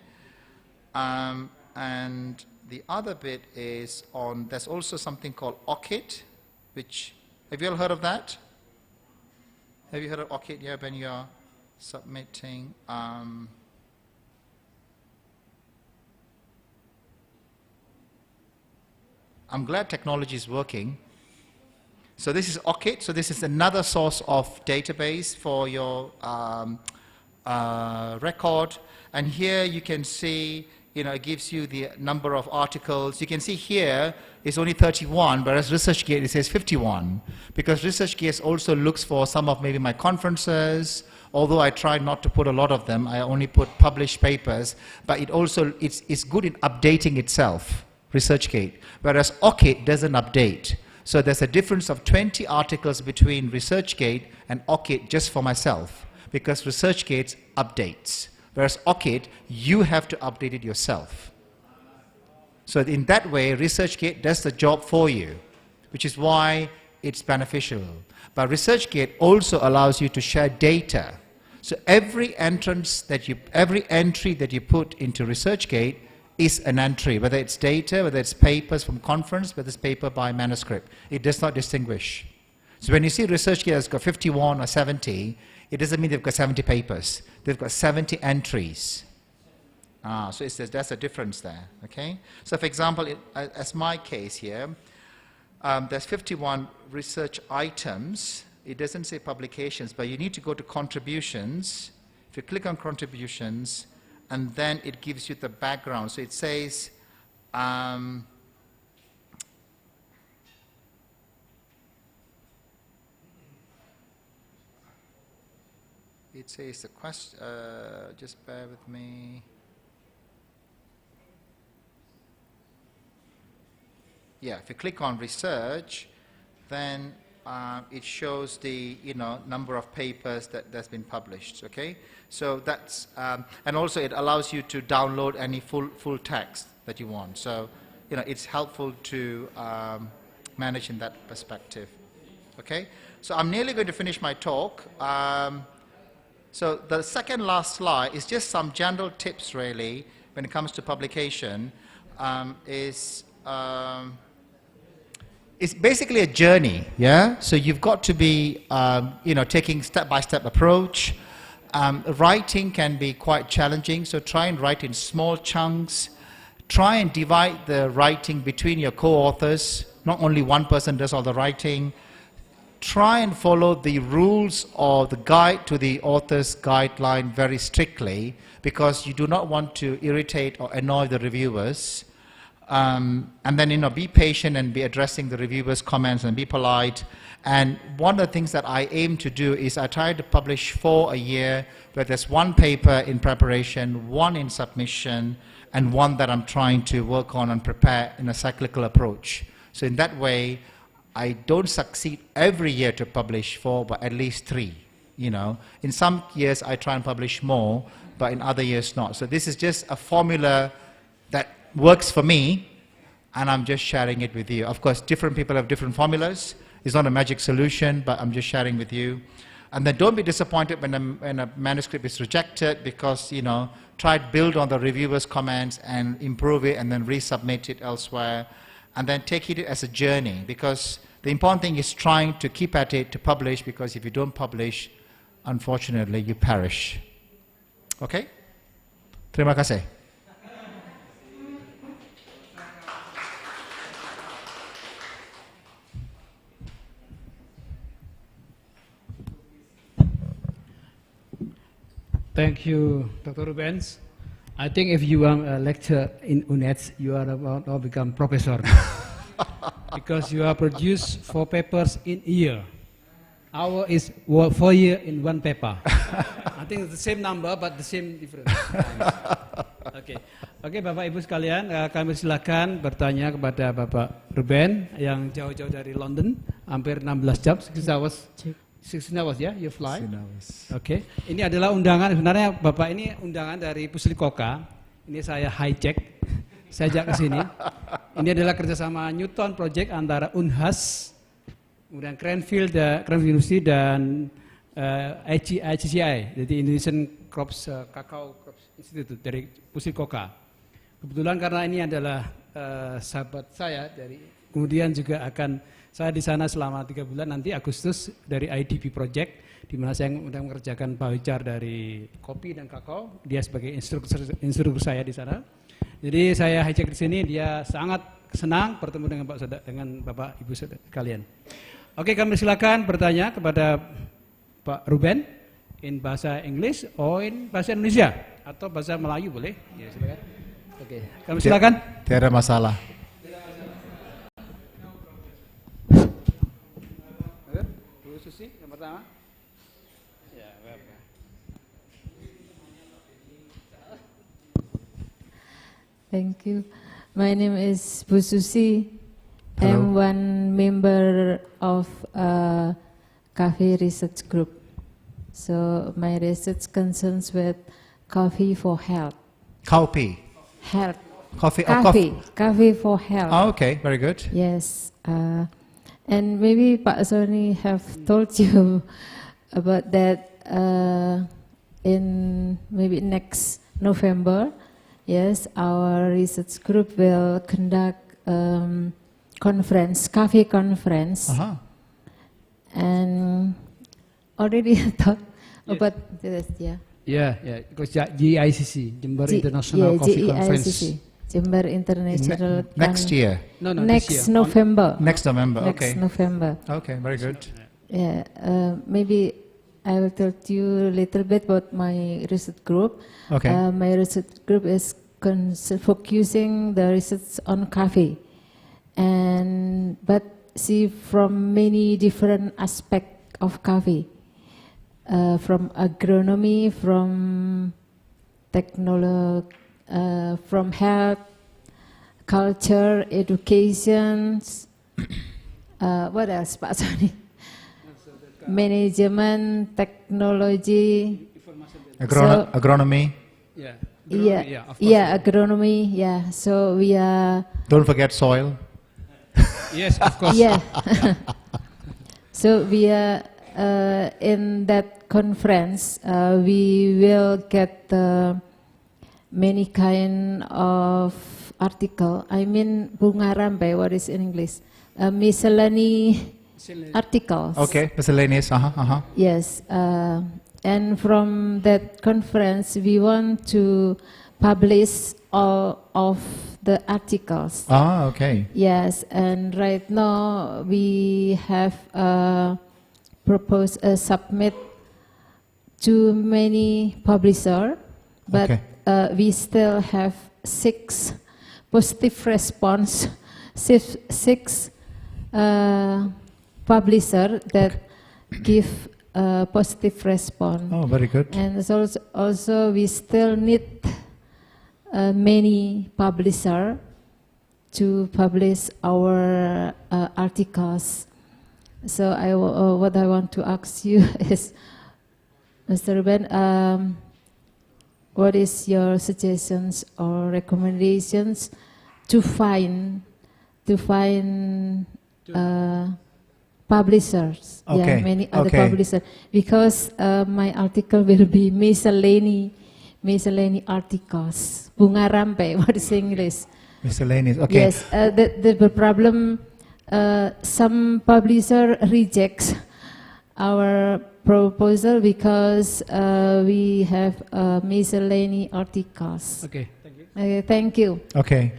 S1: And the other bit is there's also something called ORCID, which, have you all heard of that? Have you heard of ORCID? Yeah, when you're submitting. I'm glad technology is working. So this is OCID. So this is another source of database for your record. And here you can see, it gives you the number of articles. You can see here it's only 31, whereas ResearchGate it says 51. Because ResearchGate also looks for some of maybe my conferences. Although I try not to put a lot of them, I only put published papers. But it's good in updating itself, ResearchGate. Whereas OCID doesn't update. So there's a difference of 20 articles between ResearchGate and OCID just for myself, because ResearchGate updates, whereas OCID, you have to update it yourself. So in that way, ResearchGate does the job for you, which is why it's beneficial. But ResearchGate also allows you to share data. So every entry that you put into ResearchGate is an entry, whether it's data, whether it's papers from conference, whether it's paper by manuscript. It does not distinguish. So when you see ResearchGate has got 51 or 70, it doesn't mean they've got 70 papers. They've got 70 entries. So there's a difference there, okay? So for example, as my case here, there's 51 research items. It doesn't say publications, but you need to go to contributions. If you click on contributions, and then it gives you the background. So it says, the question, just bear with me. Yeah, if you click on research, then it shows the number of papers that's been published. Okay, so that's and also it allows you to download any full text that you want. So it's helpful to manage in that perspective. Okay, so I'm nearly going to finish my talk. So the second last slide is just some general tips really when it comes to publication. It's basically a journey, yeah? So you've got to be, taking step-by-step approach. Writing can be quite challenging, so try and write in small chunks. Try and divide the writing between your co-authors. Not only one person does all the writing. Try and follow the rules or the guide to the author's guideline very strictly, because you do not want to irritate or annoy the reviewers. And then, be patient and be addressing the reviewers' comments and be polite. And one of the things that I aim to do is I try to publish 4 a year, where there's 1 paper in preparation, 1 in submission, and 1 that I'm trying to work on and prepare in a cyclical approach. So in that way, I don't succeed every year to publish 4, but at least 3. In some years I try and publish more, but in other years not. So this is just a formula that works for me, and I'm just sharing it with you. Of course, different people have different formulas. It's not a magic solution, but I'm just sharing with you. And then don't be disappointed when a manuscript is rejected, because, try to build on the reviewer's comments and improve it and then resubmit it elsewhere. And then take it as a journey, because the important thing is trying to keep at it to publish, because if you don't publish, unfortunately, you perish. Okay? Terima kasih.
S2: Thank you, Dr. Ruben. I think if you are a lecturer in UNEJ, you are about to become professor. Because you have produced 4 papers in a year. Our is 4 years in 1 paper. I think it's the same number, but the same different times. Oke, Bapak Ibu sekalian, kami silakan bertanya kepada Bapak Ruben yang jauh-jauh dari London, hampir 16 jam, 16 hours ya, you fly. Oke, ini adalah undangan, sebenarnya Bapak ini undangan dari Puslikoka. Ini saya hijack, saya ajak ke sini. Ini adalah kerjasama Newton Project antara Unhas, kemudian Cranfield University dan ICCI, jadi Indonesian Crops Cacao Crops Institute dari Puslikoka. Kebetulan karena ini adalah sahabat saya kemudian juga akan saya di sana selama 3 bulan nanti Agustus dari IDP Project, di mana saya mengerjakan bauchar dari kopi dan kakao. Dia sebagai instruktur saya di sana. Jadi saya hijack di sini, dia sangat senang bertemu dengan Bapak Ibu sekalian. Oke, kami silakan bertanya kepada Pak Ruben in bahasa Inggris atau in bahasa Indonesia atau bahasa Melayu boleh? Ya, silakan. Oke, kami silakan.
S1: Tidak ada masalah.
S2: Bu Susi yang pertama. Ya,
S3: Thank you. My name is Bu Susi.
S1: Hello.
S3: I'm one member of a coffee research group. So my research concerns with coffee for health.
S1: Coffee.
S3: Health.
S1: Coffee. Oh,
S3: Coffee. Coffee for health.
S1: Oh, okay, very good.
S3: Yes. And maybe Pak Soni have told you about that in maybe next November. Yes, our research group will conduct conference, coffee conference. And already thought about this, yeah.
S2: Yeah, because GICC, Jember International Coffee Conference.
S3: Jember International.
S1: Next year.
S2: No,
S3: next
S2: this year.
S3: November.
S1: Next November.
S3: Next
S1: Okay.
S3: November.
S1: Okay, very good.
S3: Yeah, maybe I will tell you a little bit about my research group.
S1: Okay.
S3: My research group is focusing the research on coffee, but see from many different aspects of coffee, from agronomy, from technology, from health, culture, education. What else, Pak Soni? Management, technology,
S1: agronomy.
S3: Agronomy. Yeah. So we are.
S1: Don't forget soil.
S2: Yes, of course.
S3: Yeah. So we are in that conference. We will get many kind of article. I mean, bunga rampai. What is in English? Miscellany articles.
S1: Okay, miscellaneous.
S3: Yes, and from that conference, we want to publish all of the articles.
S1: Ah, okay.
S3: Yes, and right now we have proposed a submit to many publisher, but we still have 6 positive response, six publisher that give a positive response.
S1: Oh, very good.
S3: And also we still need many publisher to publish our articles. So what I want to ask you is, Mr. Ruben, what is your suggestions or recommendations to find publishers, many other publishers, because my article will be miscellany articles. Bunga rampai, what is English?
S1: Miscellaneous, okay.
S3: Yes, the problem, some publisher rejects our proposal because we have miscellany articles.
S2: Okay, thank you.
S3: Okay, thank you.
S1: Okay.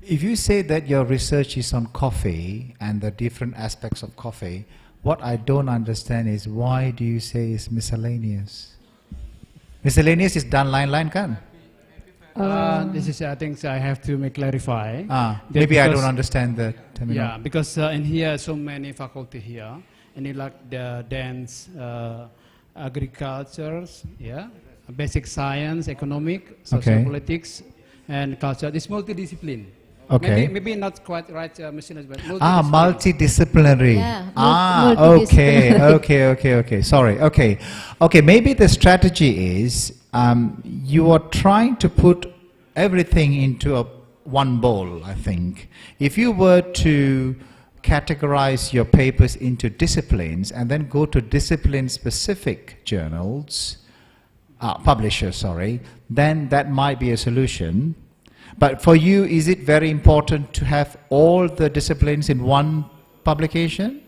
S1: If you say that your research is on coffee and the different aspects of coffee, what I don't understand is why do you say it's miscellaneous? Miscellaneous is done line kan?
S2: This is, I think, I have to clarify.
S1: Maybe I don't understand the terminology.
S2: Yeah, because in here so many faculty here, and you like the dance, agriculture, basic science, economic, social politics, and culture. It's multidiscipline.
S1: Okay.
S2: Maybe not quite right, Mr. but
S1: multidisciplinary.
S3: Yeah,
S1: Okay. Sorry. Okay. Maybe the strategy is you are trying to put everything into one bowl. I think if you were to categorize your papers into disciplines and then go to discipline-specific journals, publishers, sorry, then that might be a solution. But for you, is it very important to have all the disciplines in one publication?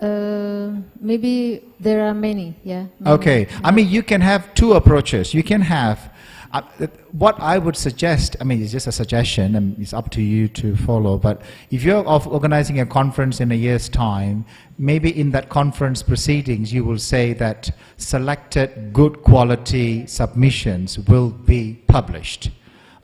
S3: No. Maybe there are many, yeah.
S1: Okay. I mean, you can have 2 approaches. You can have What I would suggest, I mean, it's just a suggestion, and it's up to you to follow, but if you're organizing a conference in a year's time, maybe in that conference proceedings, you will say that selected good quality submissions will be published.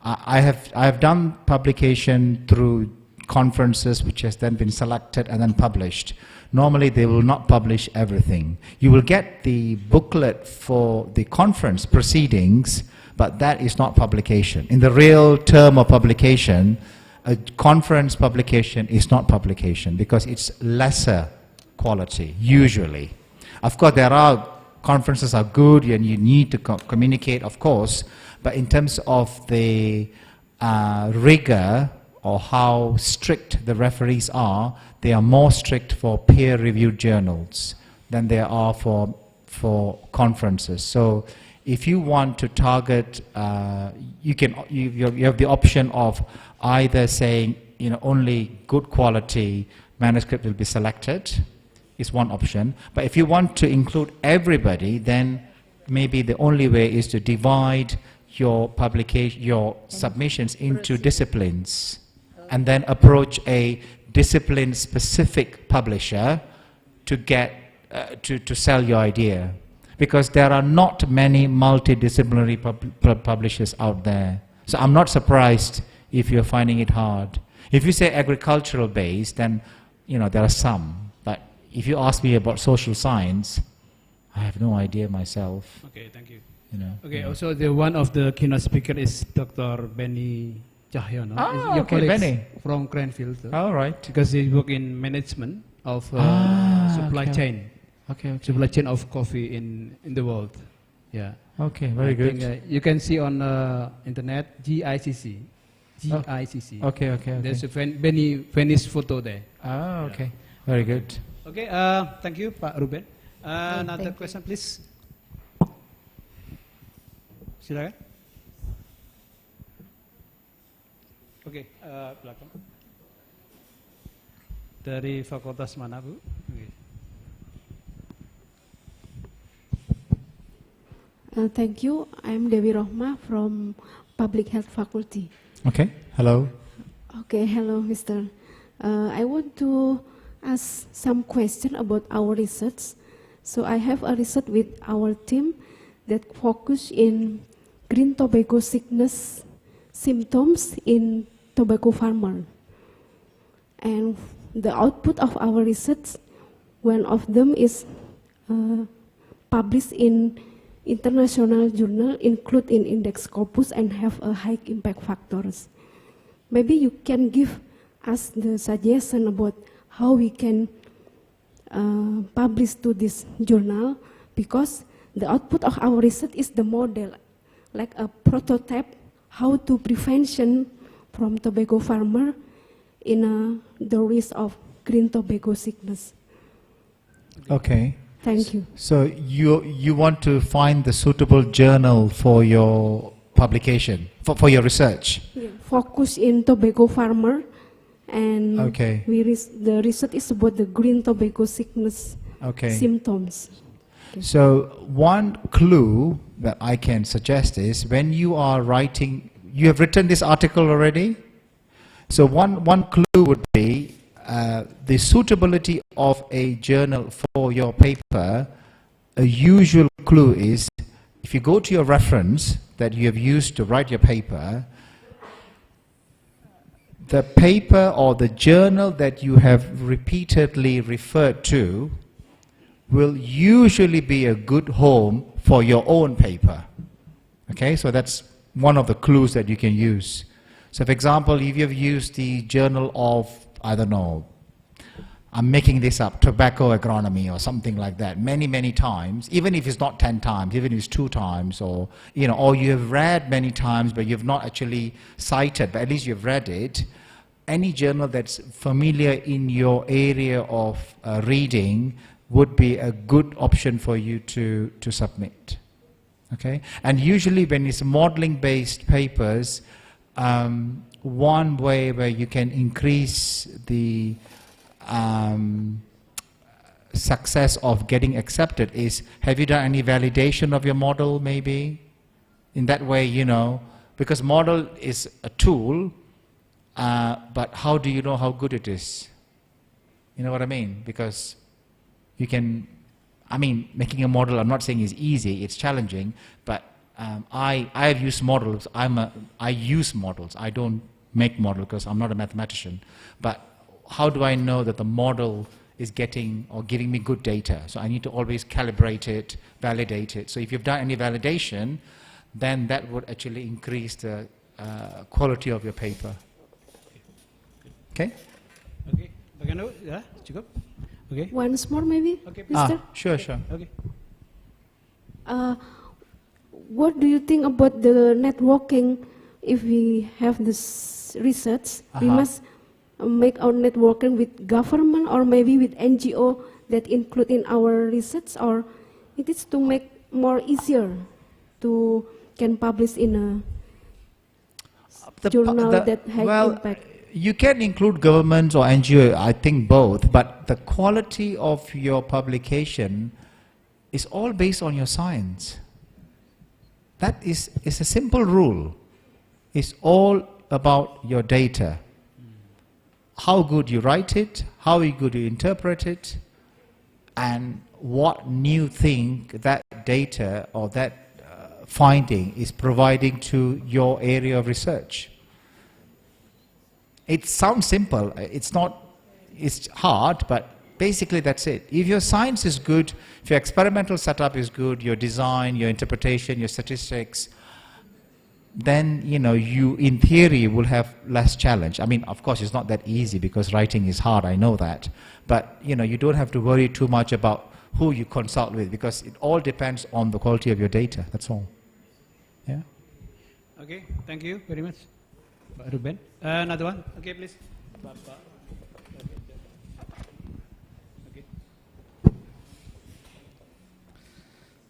S1: I have done publication through conferences which has then been selected and then published. Normally they will not publish everything. You will get the booklet for the conference proceedings, but that is not publication. In the real term of publication, a conference publication is not publication because it's lesser quality, usually. Of course, there are conferences are good and you need to communicate, of course, but in terms of the rigor or how strict the referees are, they are more strict for peer-reviewed journals than they are for conferences. So if you want to target, you have the option of either saying, only good quality manuscript will be selected, is one option. But if you want to include everybody, then maybe the only way is to divide your submissions into disciplines, and then approach a discipline-specific publisher to get to sell your idea, because there are not many multidisciplinary publishers out there. So I'm not surprised if you're finding it hard. If you say agricultural based, then there are some. But if you ask me about social science, I have no idea myself.
S2: Okay, thank you.
S1: Okay.
S2: Also one of the keynote speaker is Dr. Benny Cahyono. Your
S1: Okay, Benny.
S2: From Cranfield.
S1: All right.
S2: Because he work in management of supply chain.
S1: Okay.
S2: Supply chain of coffee in the world. Yeah.
S1: Okay, very good.
S2: Think, you can see on internet GICC. GICC.
S1: Okay.
S2: There's a Benny's photo there.
S1: Okay. Very good.
S2: Okay, thank you, Pak Ruben. Another question, please. Silakan. Oke, belakang. Dari fakultas mana, Bu?
S4: Thank you. I'm Dewi Rohma from Public Health Faculty.
S1: Okay, hello.
S4: Okay, hello, Mr. I want to ask some question about our research. So I have a research with our team that focus in green tobacco sickness symptoms in tobacco farmer. And the output of our research, one of them is published in international journal, include in index corpus and have a high impact factors. Maybe you can give us the suggestion about how we can publish to this journal, because the output of our research is the model, like a prototype, how to prevention from tobacco farmer in the risk of green tobacco sickness.
S1: Okay.
S4: Thank you.
S1: So you want to find the suitable journal for your publication, for your research?
S4: Yeah, focus in tobacco farmer, and
S1: okay.
S4: The research is about the green tobacco sickness symptoms. Okay.
S1: So one clue that I can suggest is, when you are writing, you have written this article already? So one clue would be the suitability of a journal for your paper. A usual clue is, if you go to your reference that you have used to write your paper, the paper or the journal that you have repeatedly referred to will usually be a good home for your own paper. Okay, so that's one of the clues that you can use. So for example, if you've used the journal of, I don't know, I'm making this up, tobacco agronomy or something like that, many times, even if it's not 10 times, even if it's 2 times, or or you have read many times but you've not actually cited, but at least you've read it. Any journal that's familiar in your area of reading would be a good option for you to submit. Okay, and usually when it's modeling-based papers, one way where you can increase the success of getting accepted is, have you done any validation of your model maybe? In that way, you know, because model is a tool, but how do you know how good it is? You know what I mean? Because you can, I mean, making a model, I'm not saying is easy, it's challenging, but I've used models, I use models, I don't make model because I'm not a mathematician, but how do I know that the model is getting or giving me good data? So I need to always calibrate it, validate it. So if you've done any validation, then that would actually increase the quality of your paper. Okay?
S2: Okay, bagaimana? Ya, cukup. Okay.
S4: Once more maybe,
S2: Okay,
S4: Mr.
S1: Sure, sure.
S2: Okay.
S4: What do you think about the networking? If we have this research, we must make our networking with government or maybe with NGO that include in our research, or it is to make more easier to can publish in a journal that has impact.
S1: You can include governments or NGO, I think both, but the quality of your publication is all based on your science. That is a simple rule. It's all about your data. How good you write it, how good you interpret it, and what new thing that data or that finding is providing to your area of research. It sounds simple, it's not, it's hard, but basically that's it. If your science is good, if your experimental setup is good, your design, your interpretation, your statistics, then, you know, you in theory will have less challenge. I mean, of course, it's not that easy because writing is hard, I know that. But, you know, you don't have to worry too much about who you consult with because it all depends on the quality of your data, that's all. Yeah?
S2: Okay, thank you very much, Pak Ruben. Another one, okay, please. Bapak. Okay.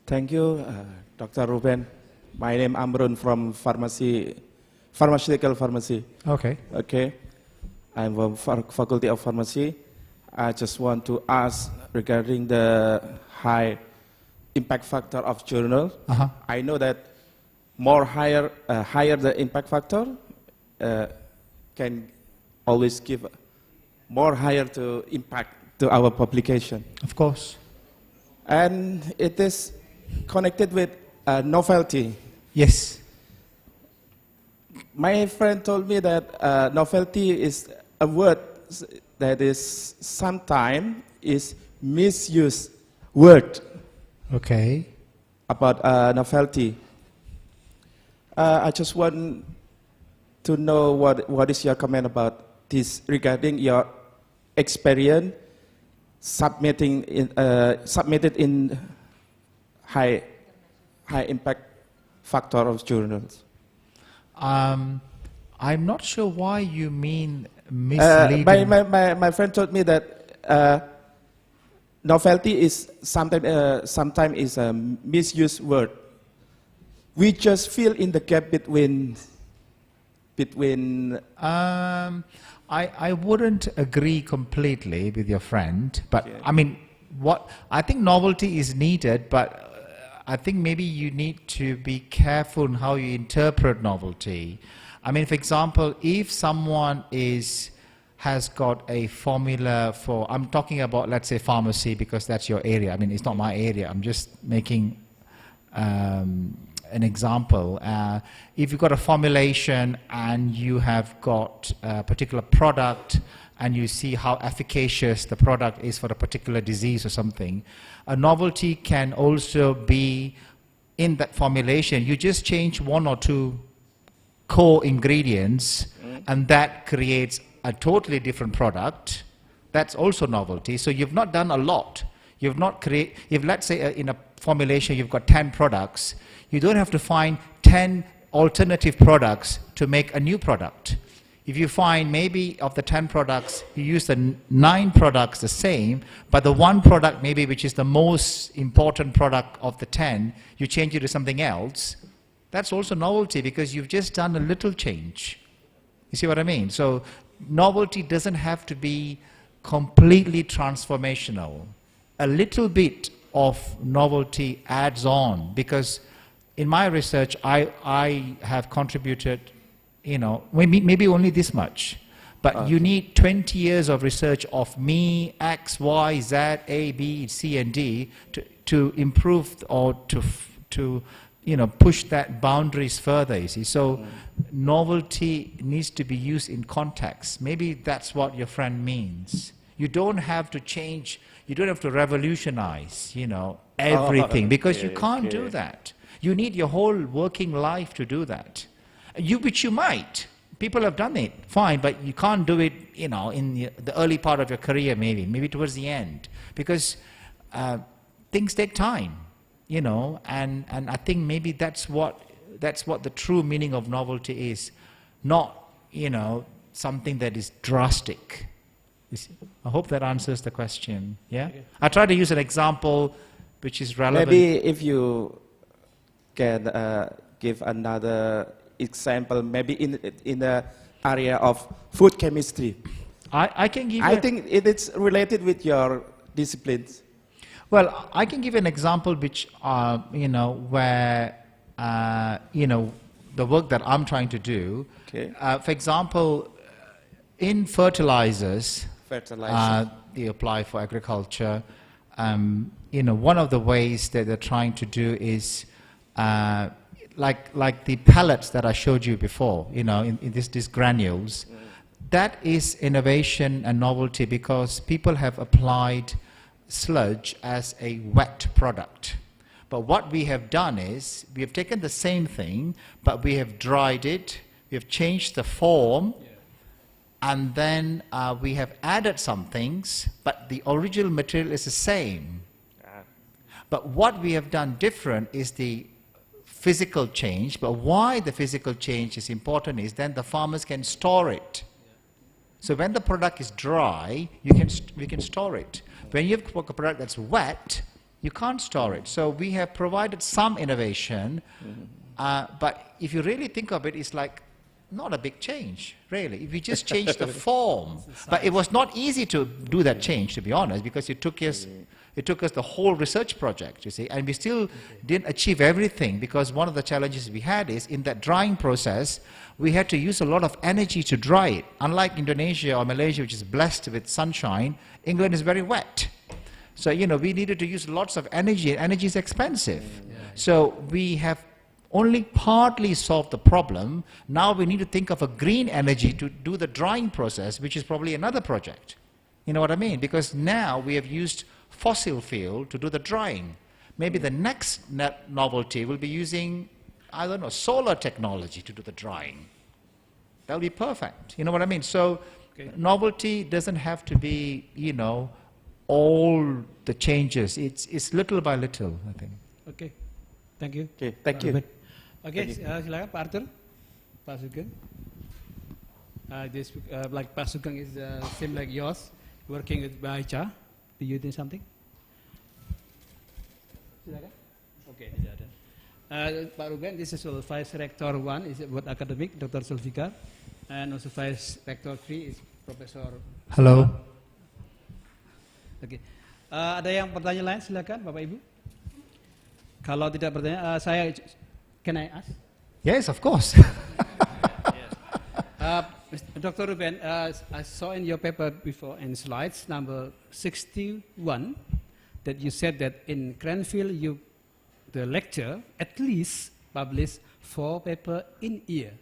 S5: Thank you, Dr. Ruben. My name is Amrun from pharmaceutical pharmacy.
S1: Okay.
S5: Okay. I'm from Faculty of Pharmacy. I just want to ask regarding the high impact factor of journal. I know that higher the impact factor can always give more higher to impact to our publication.
S1: Of course.
S5: And it is connected with novelty.
S1: Yes.
S5: My friend told me that novelty is a word that is sometimes is misused word.
S1: Okay.
S5: About novelty. I just want to know what is your comment about this regarding your experience submitted in high impact factor of journals.
S1: I'm not sure why you mean misleading.
S5: My friend told me that novelty is sometimes is a misused word. We just fill in the gap between. I wouldn't agree completely with your friend, but okay. I mean, I think novelty is needed, but I think maybe you need to be careful in how you interpret novelty. I mean, for example, if someone has got a formula for, I'm talking about, let's say, pharmacy, because that's your area. I mean, it's not my area. I'm just making an example. If you've got a formulation and you have got a particular product and you see how efficacious the product is for a particular disease or something, a novelty can also be in that formulation. You just change one or two core ingredients and that creates a totally different product. That's also novelty. So you've not done a lot. You've not created, if let's say in a formulation you've got 10 products, you don't have to find 10 alternative products to make a new product. If you find maybe of the 10 products, you use the 9 products the same, but the one product maybe which is the most important product of the 10, you change it to something else, that's also novelty because you've just done a little change. You see what I mean? So novelty doesn't have to be completely transformational. A little bit of novelty adds on because in my research, I have contributed, you know, maybe only this much. But you need 20 years of research of me, X, Y, Z, A, B, C, and D to improve or to you know, push that boundaries further, you see. So novelty needs to be used in context. Maybe that's what your friend means. You don't have to change, you don't have to revolutionize, you know, everything, because you can't do that. You need your whole working life to do that. Which you might. People have done it, fine, but you can't do it, you know, in the early part of your career maybe towards the end, because things take time, you know, and I think maybe that's what the true meaning of novelty is, not, you know, something that is drastic. You see? I hope that answers the question, yeah? Okay. I try to use an example which is relevant.
S6: Maybe if you can give another example, maybe in the area of food chemistry.
S5: I can give.
S6: I think it is related with your disciplines.
S5: Well, I can give an example which, you know, where, you know, the work that I'm trying to do.
S6: Okay.
S5: For example, in fertilizers, they apply for agriculture. You know, one of the ways that they're trying to do is, like the pellets that I showed you before, you know, in these granules, that is innovation and novelty, because people have applied sludge as a wet product. But what we have done is, we have taken the same thing, but we have dried it, we have changed the form, and then we have added some things, but the original material is the same. But what we have done different is the physical change. But why the physical change is important is then the farmers can store it. So when the product is dry, we can store it. When you have a product that's wet, you can't store it. So we have provided some innovation, but if you really think of it, it's like not a big change, really. If we just change the form. But it was not easy to do that change, to be honest, because it took us the whole research project, you see, and we still didn't achieve everything, because one of the challenges we had is in that drying process, we had to use a lot of energy to dry it. Unlike Indonesia or Malaysia, which is blessed with sunshine, England is very wet. So, you know, we needed to use lots of energy, and energy is expensive. So we have only partly solved the problem. Now we need to think of a green energy to do the drying process, which is probably another project. You know what I mean? Because now we have used fossil fuel to do the drying. Maybe the next novelty will be using, I don't know, solar technology to do the drying. That'll be perfect. You know what I mean? So novelty doesn't have to be, you know, all the changes. It's little by little, I think.
S2: Okay. Thank you.
S6: Okay, thank you.
S2: Okay, silakan Pak Arthur, Pak Sugeng. This like Pak Sugeng is same like yours, working with Bahacha. Do you do something? Silakan. Okay, tidak ada. Pak Ruben, this is also Vice Rector 1 is about academic, Dr. Sulfikar, and also Vice Rector 3 is Professor.
S5: Hello.
S2: Okay. Ada yang pertanyaan lain? Silakan, Bapak Ibu. Kalau tidak bertanya, can I ask?
S5: Yes, of course.
S2: Dr. Ruben, I saw in your paper before in slides number 61 that you said that in Cranfield the lecture at least published 4 papers in year.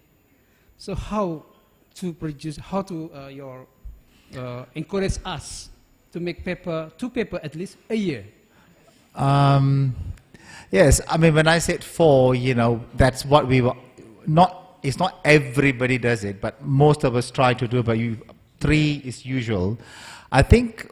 S2: So how to encourage us to make 2 papers at least a year?
S5: Yes, I mean, when I said 4, you know, that's what we were it's not everybody does it, but most of us try to do it, but 3 is usual. I think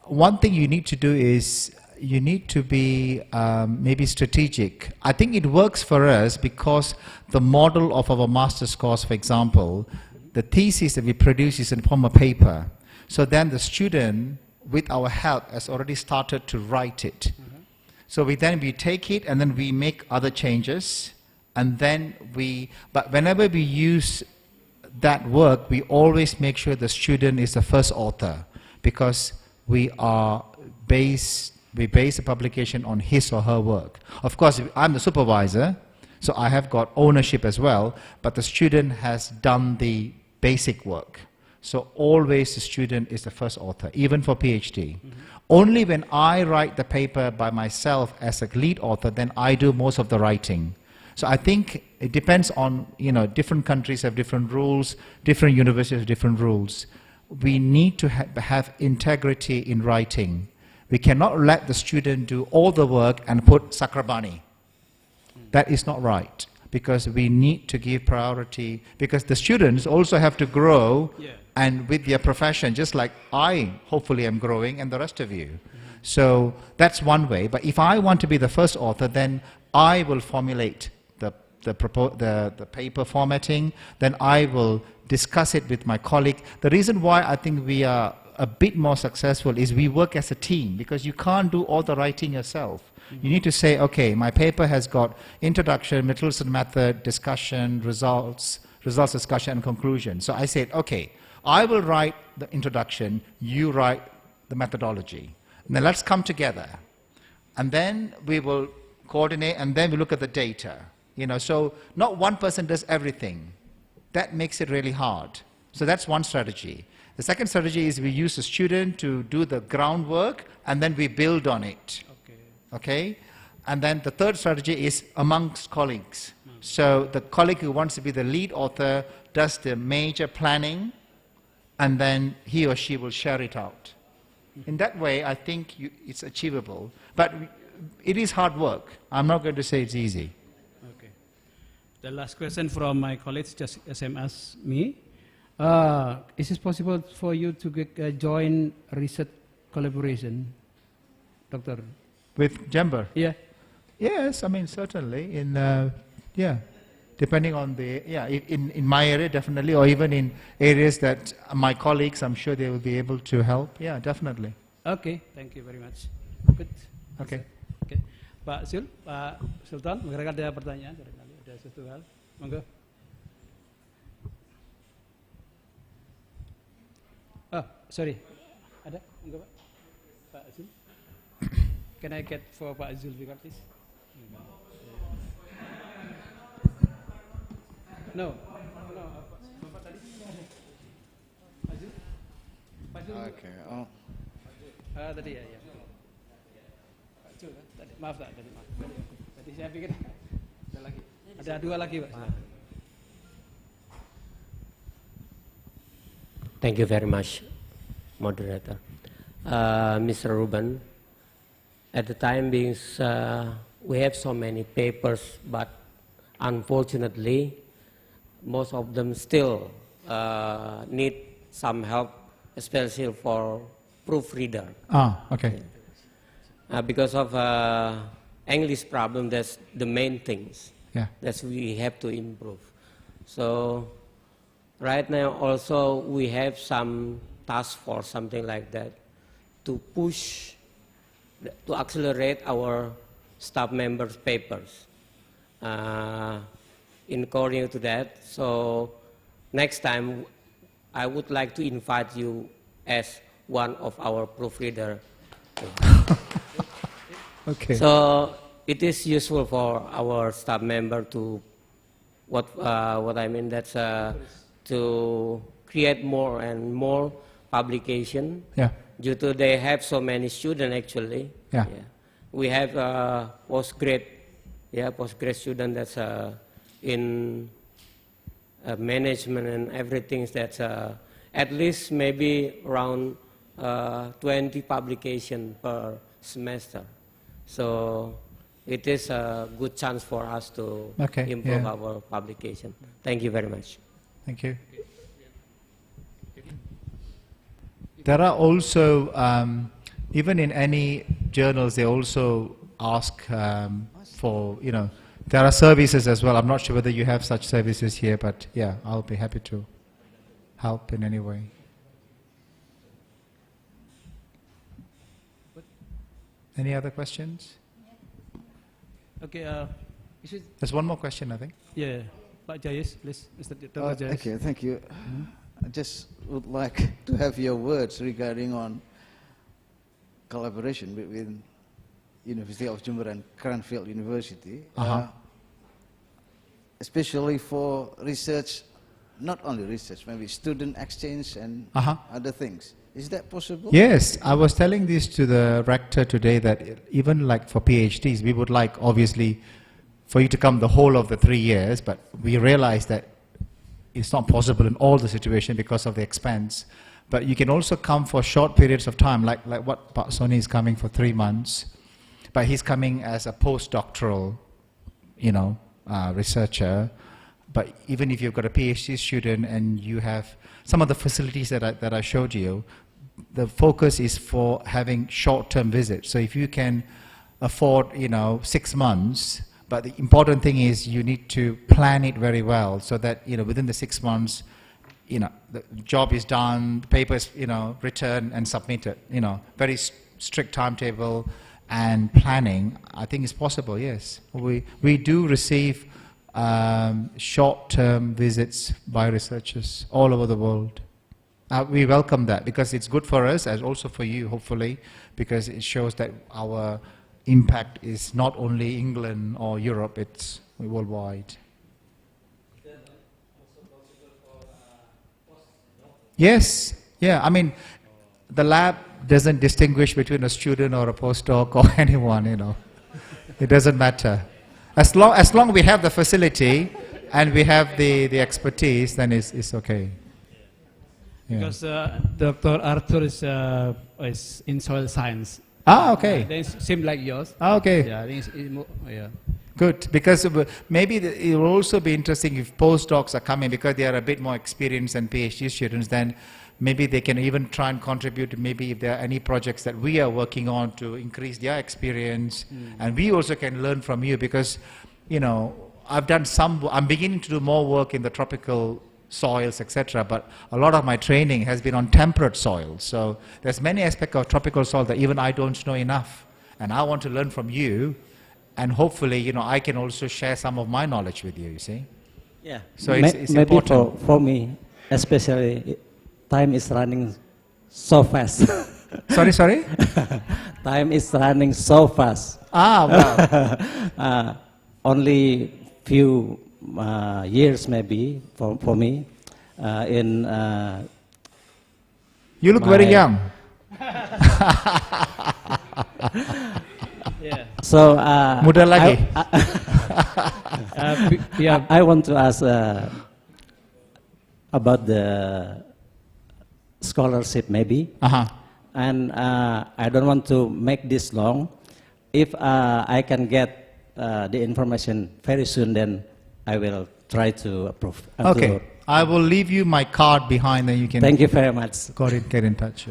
S5: one thing you need to do is you need to be maybe strategic. I think it works for us because the model of our master's course, for example, the thesis that we produce is in form of paper. So then the student, with our help, has already started to write it. So we take it and then we make other changes, and then but whenever we use that work, we always make sure the student is the first author, because we
S1: we base the publication on his or her work. Of course, I'm the supervisor, so I have got ownership as well, but the student has done the basic work. So always the student is the first author, even for PhD. Only when I write the paper by myself as a lead author, then I do most of the writing. So I think it depends on, different countries have different rules, different universities have different rules. We need to have integrity in writing. We cannot let the student do all the work and put Sakrabani. That is not right, because we need to give priority, because the students also have to grow and with their profession, just like I hopefully am growing and the rest of you. So that's one way. But if I want to be the first author, then I will formulate the paper formatting, then I will discuss it with my colleague. The reason why I think we are a bit more successful is we work as a team, because you can't do all the writing yourself. You need to say, okay, my paper has got introduction, Mitchelson method, discussion, results discussion, and conclusion. So I said, okay, I will write the introduction, you write the methodology. And then let's come together. And then we will coordinate, and then we look at the data. So not one person does everything. That makes it really hard. So that's one strategy. The second strategy is we use the student to do the groundwork, and then we build on it. Okay? And then the third strategy is amongst colleagues. So the colleague who wants to be the lead author does the major planning, and then he or she will share it out. In that way, I think it's achievable. But it is hard work. I'm not going to say it's easy.
S2: Okay. The last question from my colleagues just SMS me. Is it possible for you to join research collaboration, Doctor?
S1: With Jember?
S2: Yeah.
S1: Yes, certainly. Depending on in my area, definitely, or even in areas that my colleagues, I'm sure they will be able to help. Yeah, definitely.
S2: Okay, thank you very much. Good.
S1: Okay.
S2: Okay. Pak Sultan, barangkali ada pertanyaan, barangkali ada satu hal. Monggo. Sorry. Ada? Monggo, Pak. Pak Zul. Can I get for Pak Zulfikar, please? No. Bapak tadi. Pak Zul. Pak Zul.
S7: Okay.
S2: Tadi ya. Pak Zul, tadi. Maaf tadi. Tadi saya pikir ada lagi. Ada dua lagi, Pak.
S8: Thank you very much, moderator. Mr. Ruben, at the time being, we have so many papers, but unfortunately, most of them still need some help, especially for proofreader.
S1: Okay.
S8: Because of English problem, that's the main things that we have to improve. So right now also we have some task force, something like that, to push, to accelerate our staff members' papers. In according to that, so next time I would like to invite you as one of our proofreader.
S1: Okay.
S8: So it is useful for our staff member to what I mean, that's to create more and more publication.
S1: Yeah.
S8: Due to they have so many students actually.
S1: Yeah.
S8: We have postgrad student that's in management and everything, that's at least maybe around 20 publication per semester. So it is a good chance for us to improve our publication. Thank you very much.
S1: Thank you. There are also, even in any journals, they also ask for, there are services as well. I'm not sure whether you have such services here, but yeah, I'll be happy to help in any way. Any other questions?
S2: Okay.
S1: There's one more question, I think.
S2: Yeah. Pak Jayus, please. Mr. Dr. Jayus.
S7: Okay, thank you. I just would like to have your words regarding on collaboration between University of Jember and Cranfield University,
S5: Uh-huh.
S7: especially for research, not only research, maybe student exchange and
S5: Uh-huh.
S7: other things. Is that possible?
S5: Yes, I was telling this to the rector today that even like for PhDs, we would like obviously for you to come the whole of the 3 years, but we realize that it's not possible in all the situation because of the expense. But you can also come for short periods of time, like what Pak is coming for 3 months, but he's coming as a postdoctoral, researcher. But even if you've got a PhD student and you have some of the facilities that I showed you, the focus is for having short-term visits. So if you can afford, 6 months, but the important thing is you need to plan it very well so that, within the 6 months, the job is done, the papers, returned and submitted, very strict timetable and planning. I think it's possible, yes. We do receive short-term visits by researchers all over the world. We welcome that because it's good for us as also for you, hopefully, because it shows that our impact is not only England or Europe, it's worldwide. Yes, yeah, I mean, the lab doesn't distinguish between a student or a postdoc or anyone, It doesn't matter. As long we have the facility and we have the expertise, then it's okay. Yeah.
S2: Because Dr. Arthur is in soil science.
S5: Okay.
S2: They seem like yours.
S5: Okay.
S2: Yeah, I think yeah.
S5: Good, because maybe it will also be interesting if postdocs are coming because they are a bit more experienced than PhD students, then maybe they can even try and contribute maybe if there are any projects that we are working on to increase their experience. And we also can learn from you because, I'm beginning to do more work in the tropical soils, etc. But a lot of my training has been on temperate soils. So there's many aspects of tropical soil that even I don't know enough. And I want to learn from you. And hopefully, I can also share some of my knowledge with you, you see?
S9: Yeah.
S5: So it's
S9: maybe
S5: important.
S9: for me, especially, time is running so fast.
S5: Sorry?
S9: Time is running so fast.
S5: Wow.
S9: Only few years maybe for me.
S5: You look very young.
S2: Yeah.
S9: So
S5: Muda lagi.
S9: I want to ask about the scholarship maybe. And I don't want to make this long. If I can get the information very soon, then I will try to approve.
S5: Okay. I will leave you my card behind, then you can.
S9: Thank you very much.
S5: Get in touch.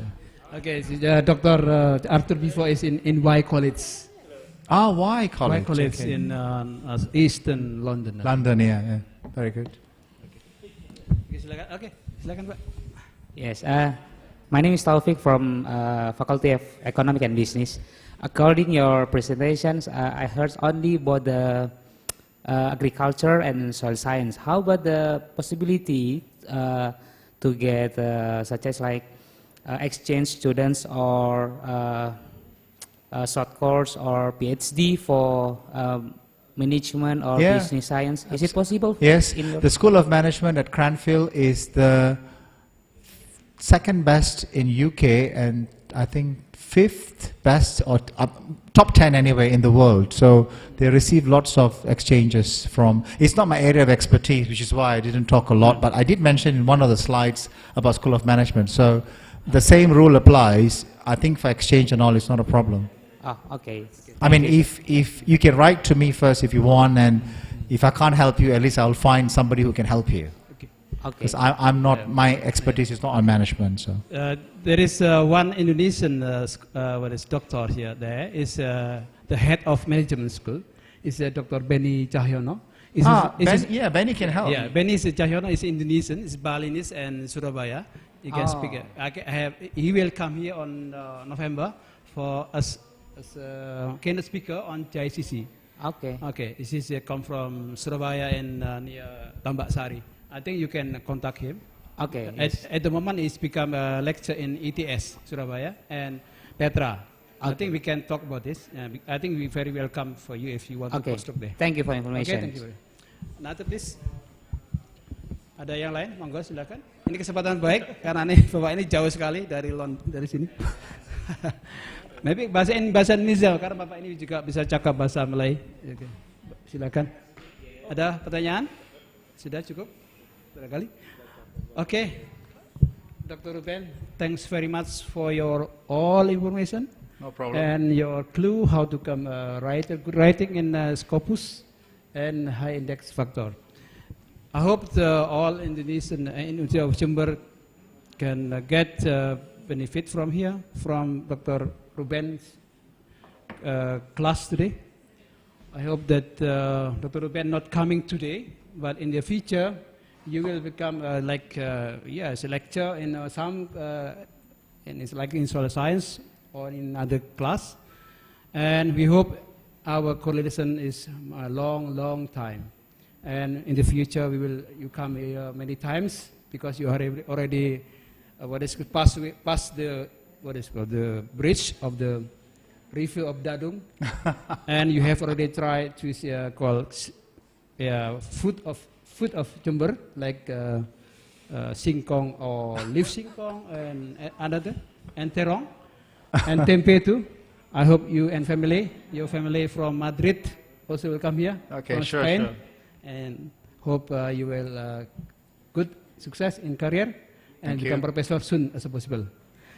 S2: Okay, so, Dr. Arthur before is in Y College.
S5: Y College.
S2: Y College
S5: okay.
S2: in Eastern London.
S5: London, yeah. Very good.
S2: Okay, silakan Pak.
S10: Yes, my name is Taufik from Faculty of Economic and Business. According your presentations, I heard only about the agriculture and soil science. How about the possibility to get such as like exchange students or short course or PhD for management or business science? Is it possible?
S5: Yes, the School of Management at Cranfield is the second best in UK and I think 5th best or top 10 anyway in the world. So they receive lots of exchanges from, it's not my area of expertise, which is why I didn't talk a lot, but I did mention in one of the slides about School of Management. So the same rule applies. I think for exchange and all, it's not a problem.
S10: Okay.
S5: I mean, if you can write to me first if you want, and if I can't help you, at least I'll find somebody who can help you. Because I'm not, my expertise is not on management. So
S2: there is one Indonesian doctor here. There is the head of management school. Is Dr. Benny Cahyono.
S5: Benny can help.
S2: Yeah, Benny Cahyono is Indonesian. Is Balinese and Surabaya. He can speak. He will come here on November for us as a keynote speaker on JICC. Okay. This is come from Surabaya and near Tambak Sari. I think you can contact him.
S10: Okay.
S2: At the moment, he's become a lecturer in ETS Surabaya and Petra. I think we can talk about this. I think we very welcome for you if you want to postdoc there.
S10: Thank you for information.
S2: Okay, thank you. Nanti please. Ada yang lain? Monggo silakan. Ini kesempatan baik karena nih Bapak ini jauh sekali dari sini. Maybe bahasa Indonesia karena Bapak ini juga bisa cakap bahasa Melayu. Okay. Silakan. Ada pertanyaan? Sudah cukup? Barangkali. Okay. Dr. Ruben, thanks very much for your all information.
S5: No problem.
S2: And your clue how to come good writing in Scopus and high index factor. I hope all Indonesian University of Jember can get benefit from here, from Dr. Ruben's class today. I hope that Dr. Ruben not coming today, but in the future you will become as a lecturer in some in soil science or in other class, and we hope our correlation is a long time. And in the future, you come here many times because you are already past the the bridge of the river of Dadung, and you have already tried to called food of Jember like singkong or leaf singkong and another and terong and tempe too. I hope you and your family from Madrid also will come here.
S5: Okay,
S2: from
S5: sure.
S2: And hope you will good success in career and become professor soon as possible.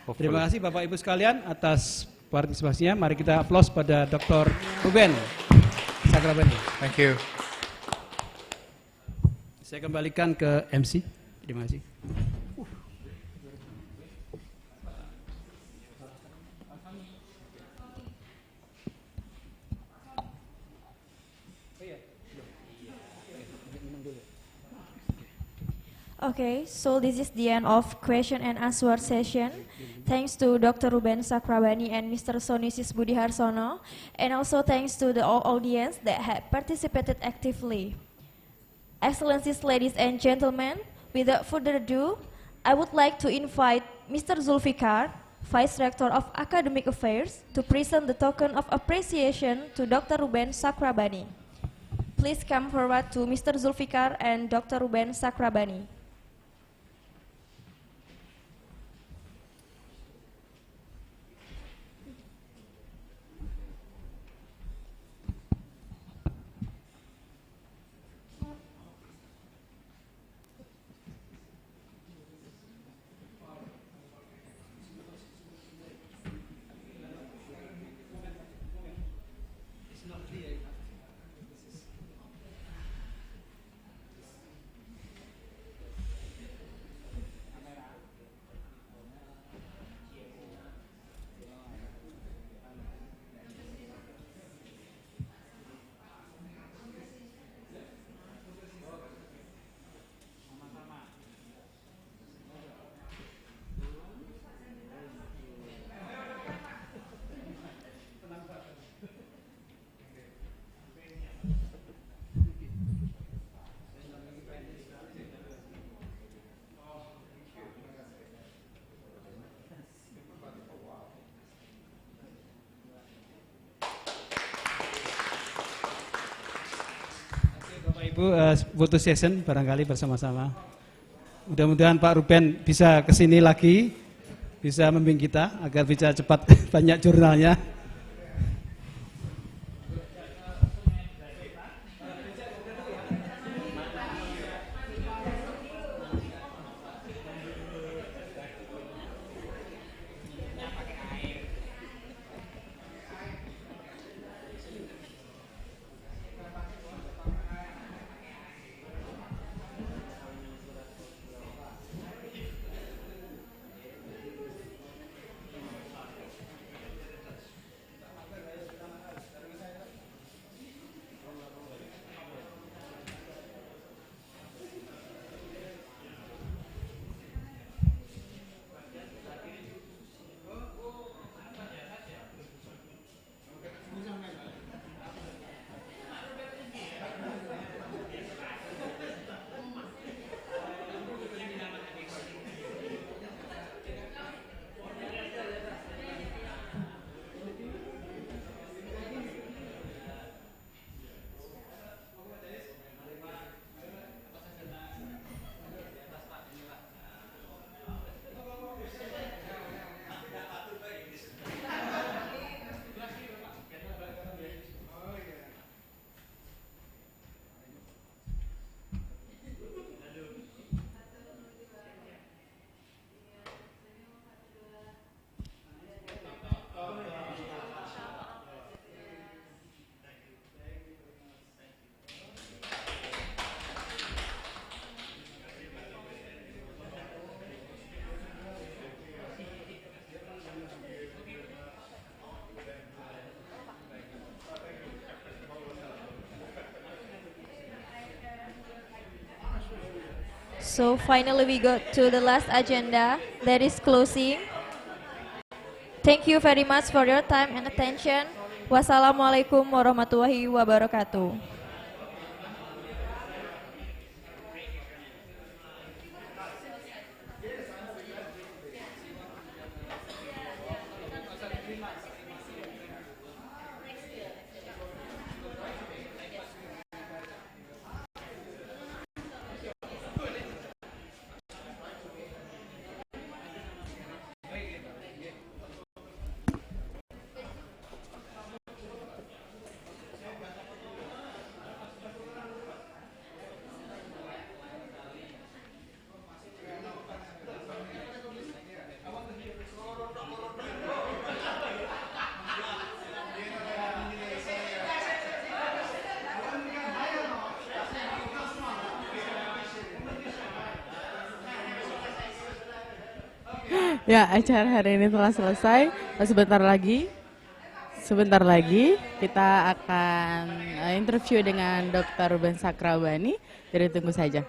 S5: Hopefully.
S2: Terima kasih Bapak Ibu sekalian atas partisipasinya. Mari kita aplaus pada Dr. Ruben Sakrabani.
S5: Thank you.
S2: Saya kembalikan ke MC. Terima kasih.
S11: Okay, so this is the end of question and answer session. Thanks to Dr. Ruben Sakrabani and Mr. Sonisis Budi Harsono, and also thanks to the audience that had participated actively. Excellencies, ladies and gentlemen, without further ado, I would like to invite Mr. Zulfikar, Vice Rector of Academic Affairs, to present the token of appreciation to Dr. Ruben Sakrabani. Please come forward to Mr. Zulfikar and Dr. Ruben Sakrabani.
S2: Ibu, foto session barangkali bersama-sama. Mudah-mudahan Pak Ruben bisa kesini lagi, bisa membimbing kita agar bisa cepat banyak jurnalnya.
S11: So finally we got to the last agenda, that is closing. Thank you very much for your time and attention. Wassalamualaikum warahmatullahi wabarakatuh.
S12: Ya, acara hari ini telah selesai. Sebentar lagi kita akan interview dengan Dr. Ruben Sakrabani. Jadi tunggu saja.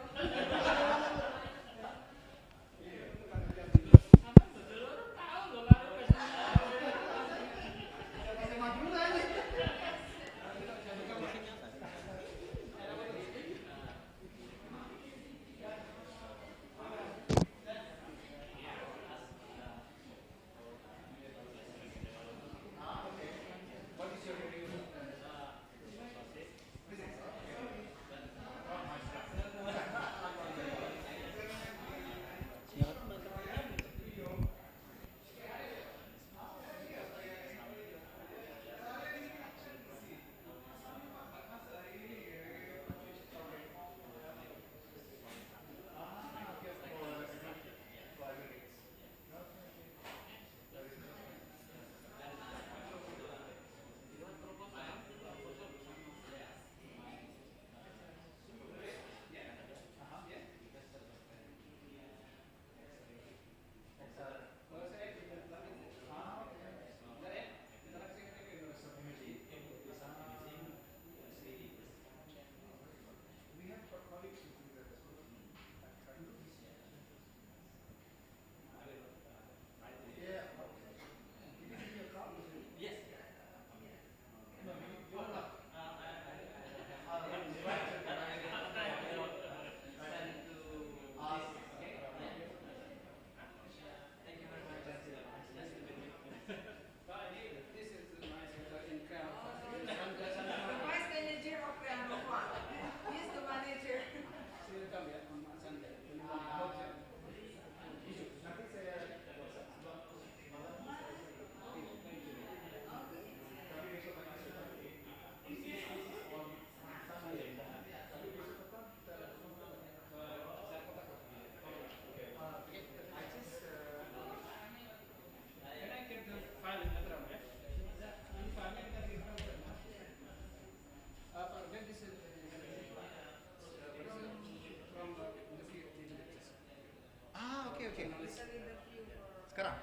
S5: Sekarang?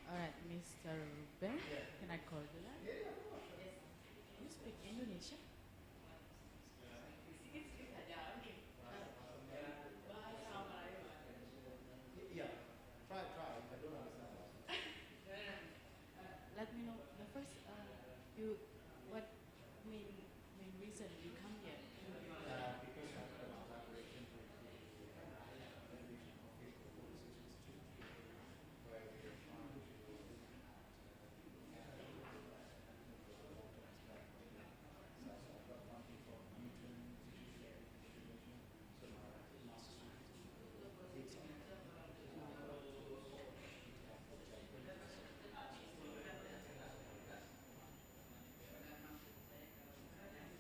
S12: Alright, Mr. Ruben, can I call you that? Yes. You speak Indonesia?
S5: Yeah, try. I don't understand.
S12: Let me know the first. What main reason you come here?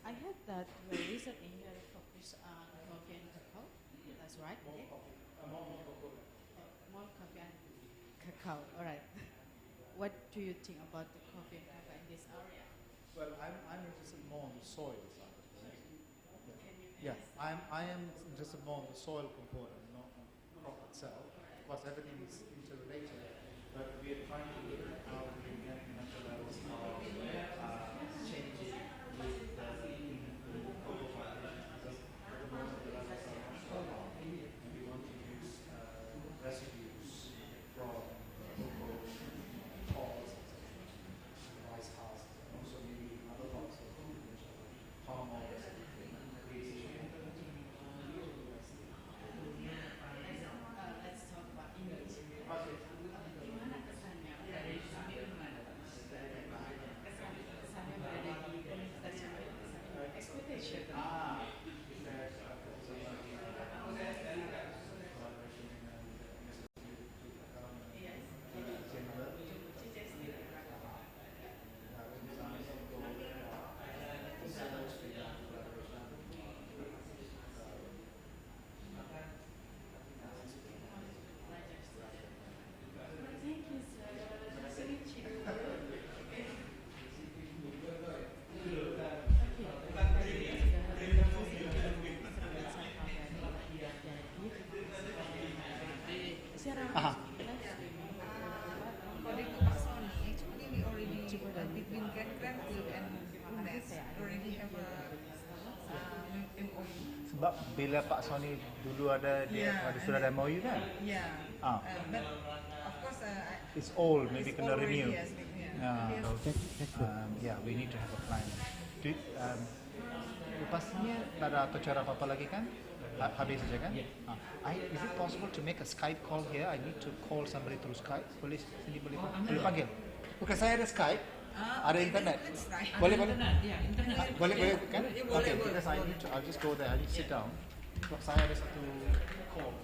S12: I heard that your research in here focus on coffee and cacao. That's right. More coffee and cacao. All right. What do you think about the coffee and cacao in this area?
S5: Well, I'm interested more on the soil side of things. Yeah, I am interested more on the soil component, not on the crop itself. Of course, everything is interrelated. but we are trying to look at how we can get mental levels of changing with the cocoa plantations, because at the moment the levels are not so high, and we want to use residues from cocoa pods, rice husks, and also maybe other parts of food, which are palm oil,
S12: Let's talk about image. Gimana kesannya berada di sini, gimana kesannya berada di Universitas Jember, expectation. Thank you, sir. Nice to meet you.
S13: According to Pak Sony, actually we already between Cranfield and UNEJ already have a MOU.
S5: Sebab bila Pak Sony dulu ada sudah ada MOU kan?
S13: Yeah. But of course
S5: it's old, maybe
S13: it's
S5: kena
S13: already,
S5: renew.
S13: yes,
S5: Yeah, we need to have a plan. Lepasnya tak ada acara apa-apa lagi kan? Habis saja kan? Is it possible to make a Skype call here? I need to call somebody through Skype. Boleh sini boleh panggil. Bukan saya ada Skype, ada internet. Boleh kan? Okay, because I need to. I'll just go there. I need to sit down. Sebab saya ada satu call.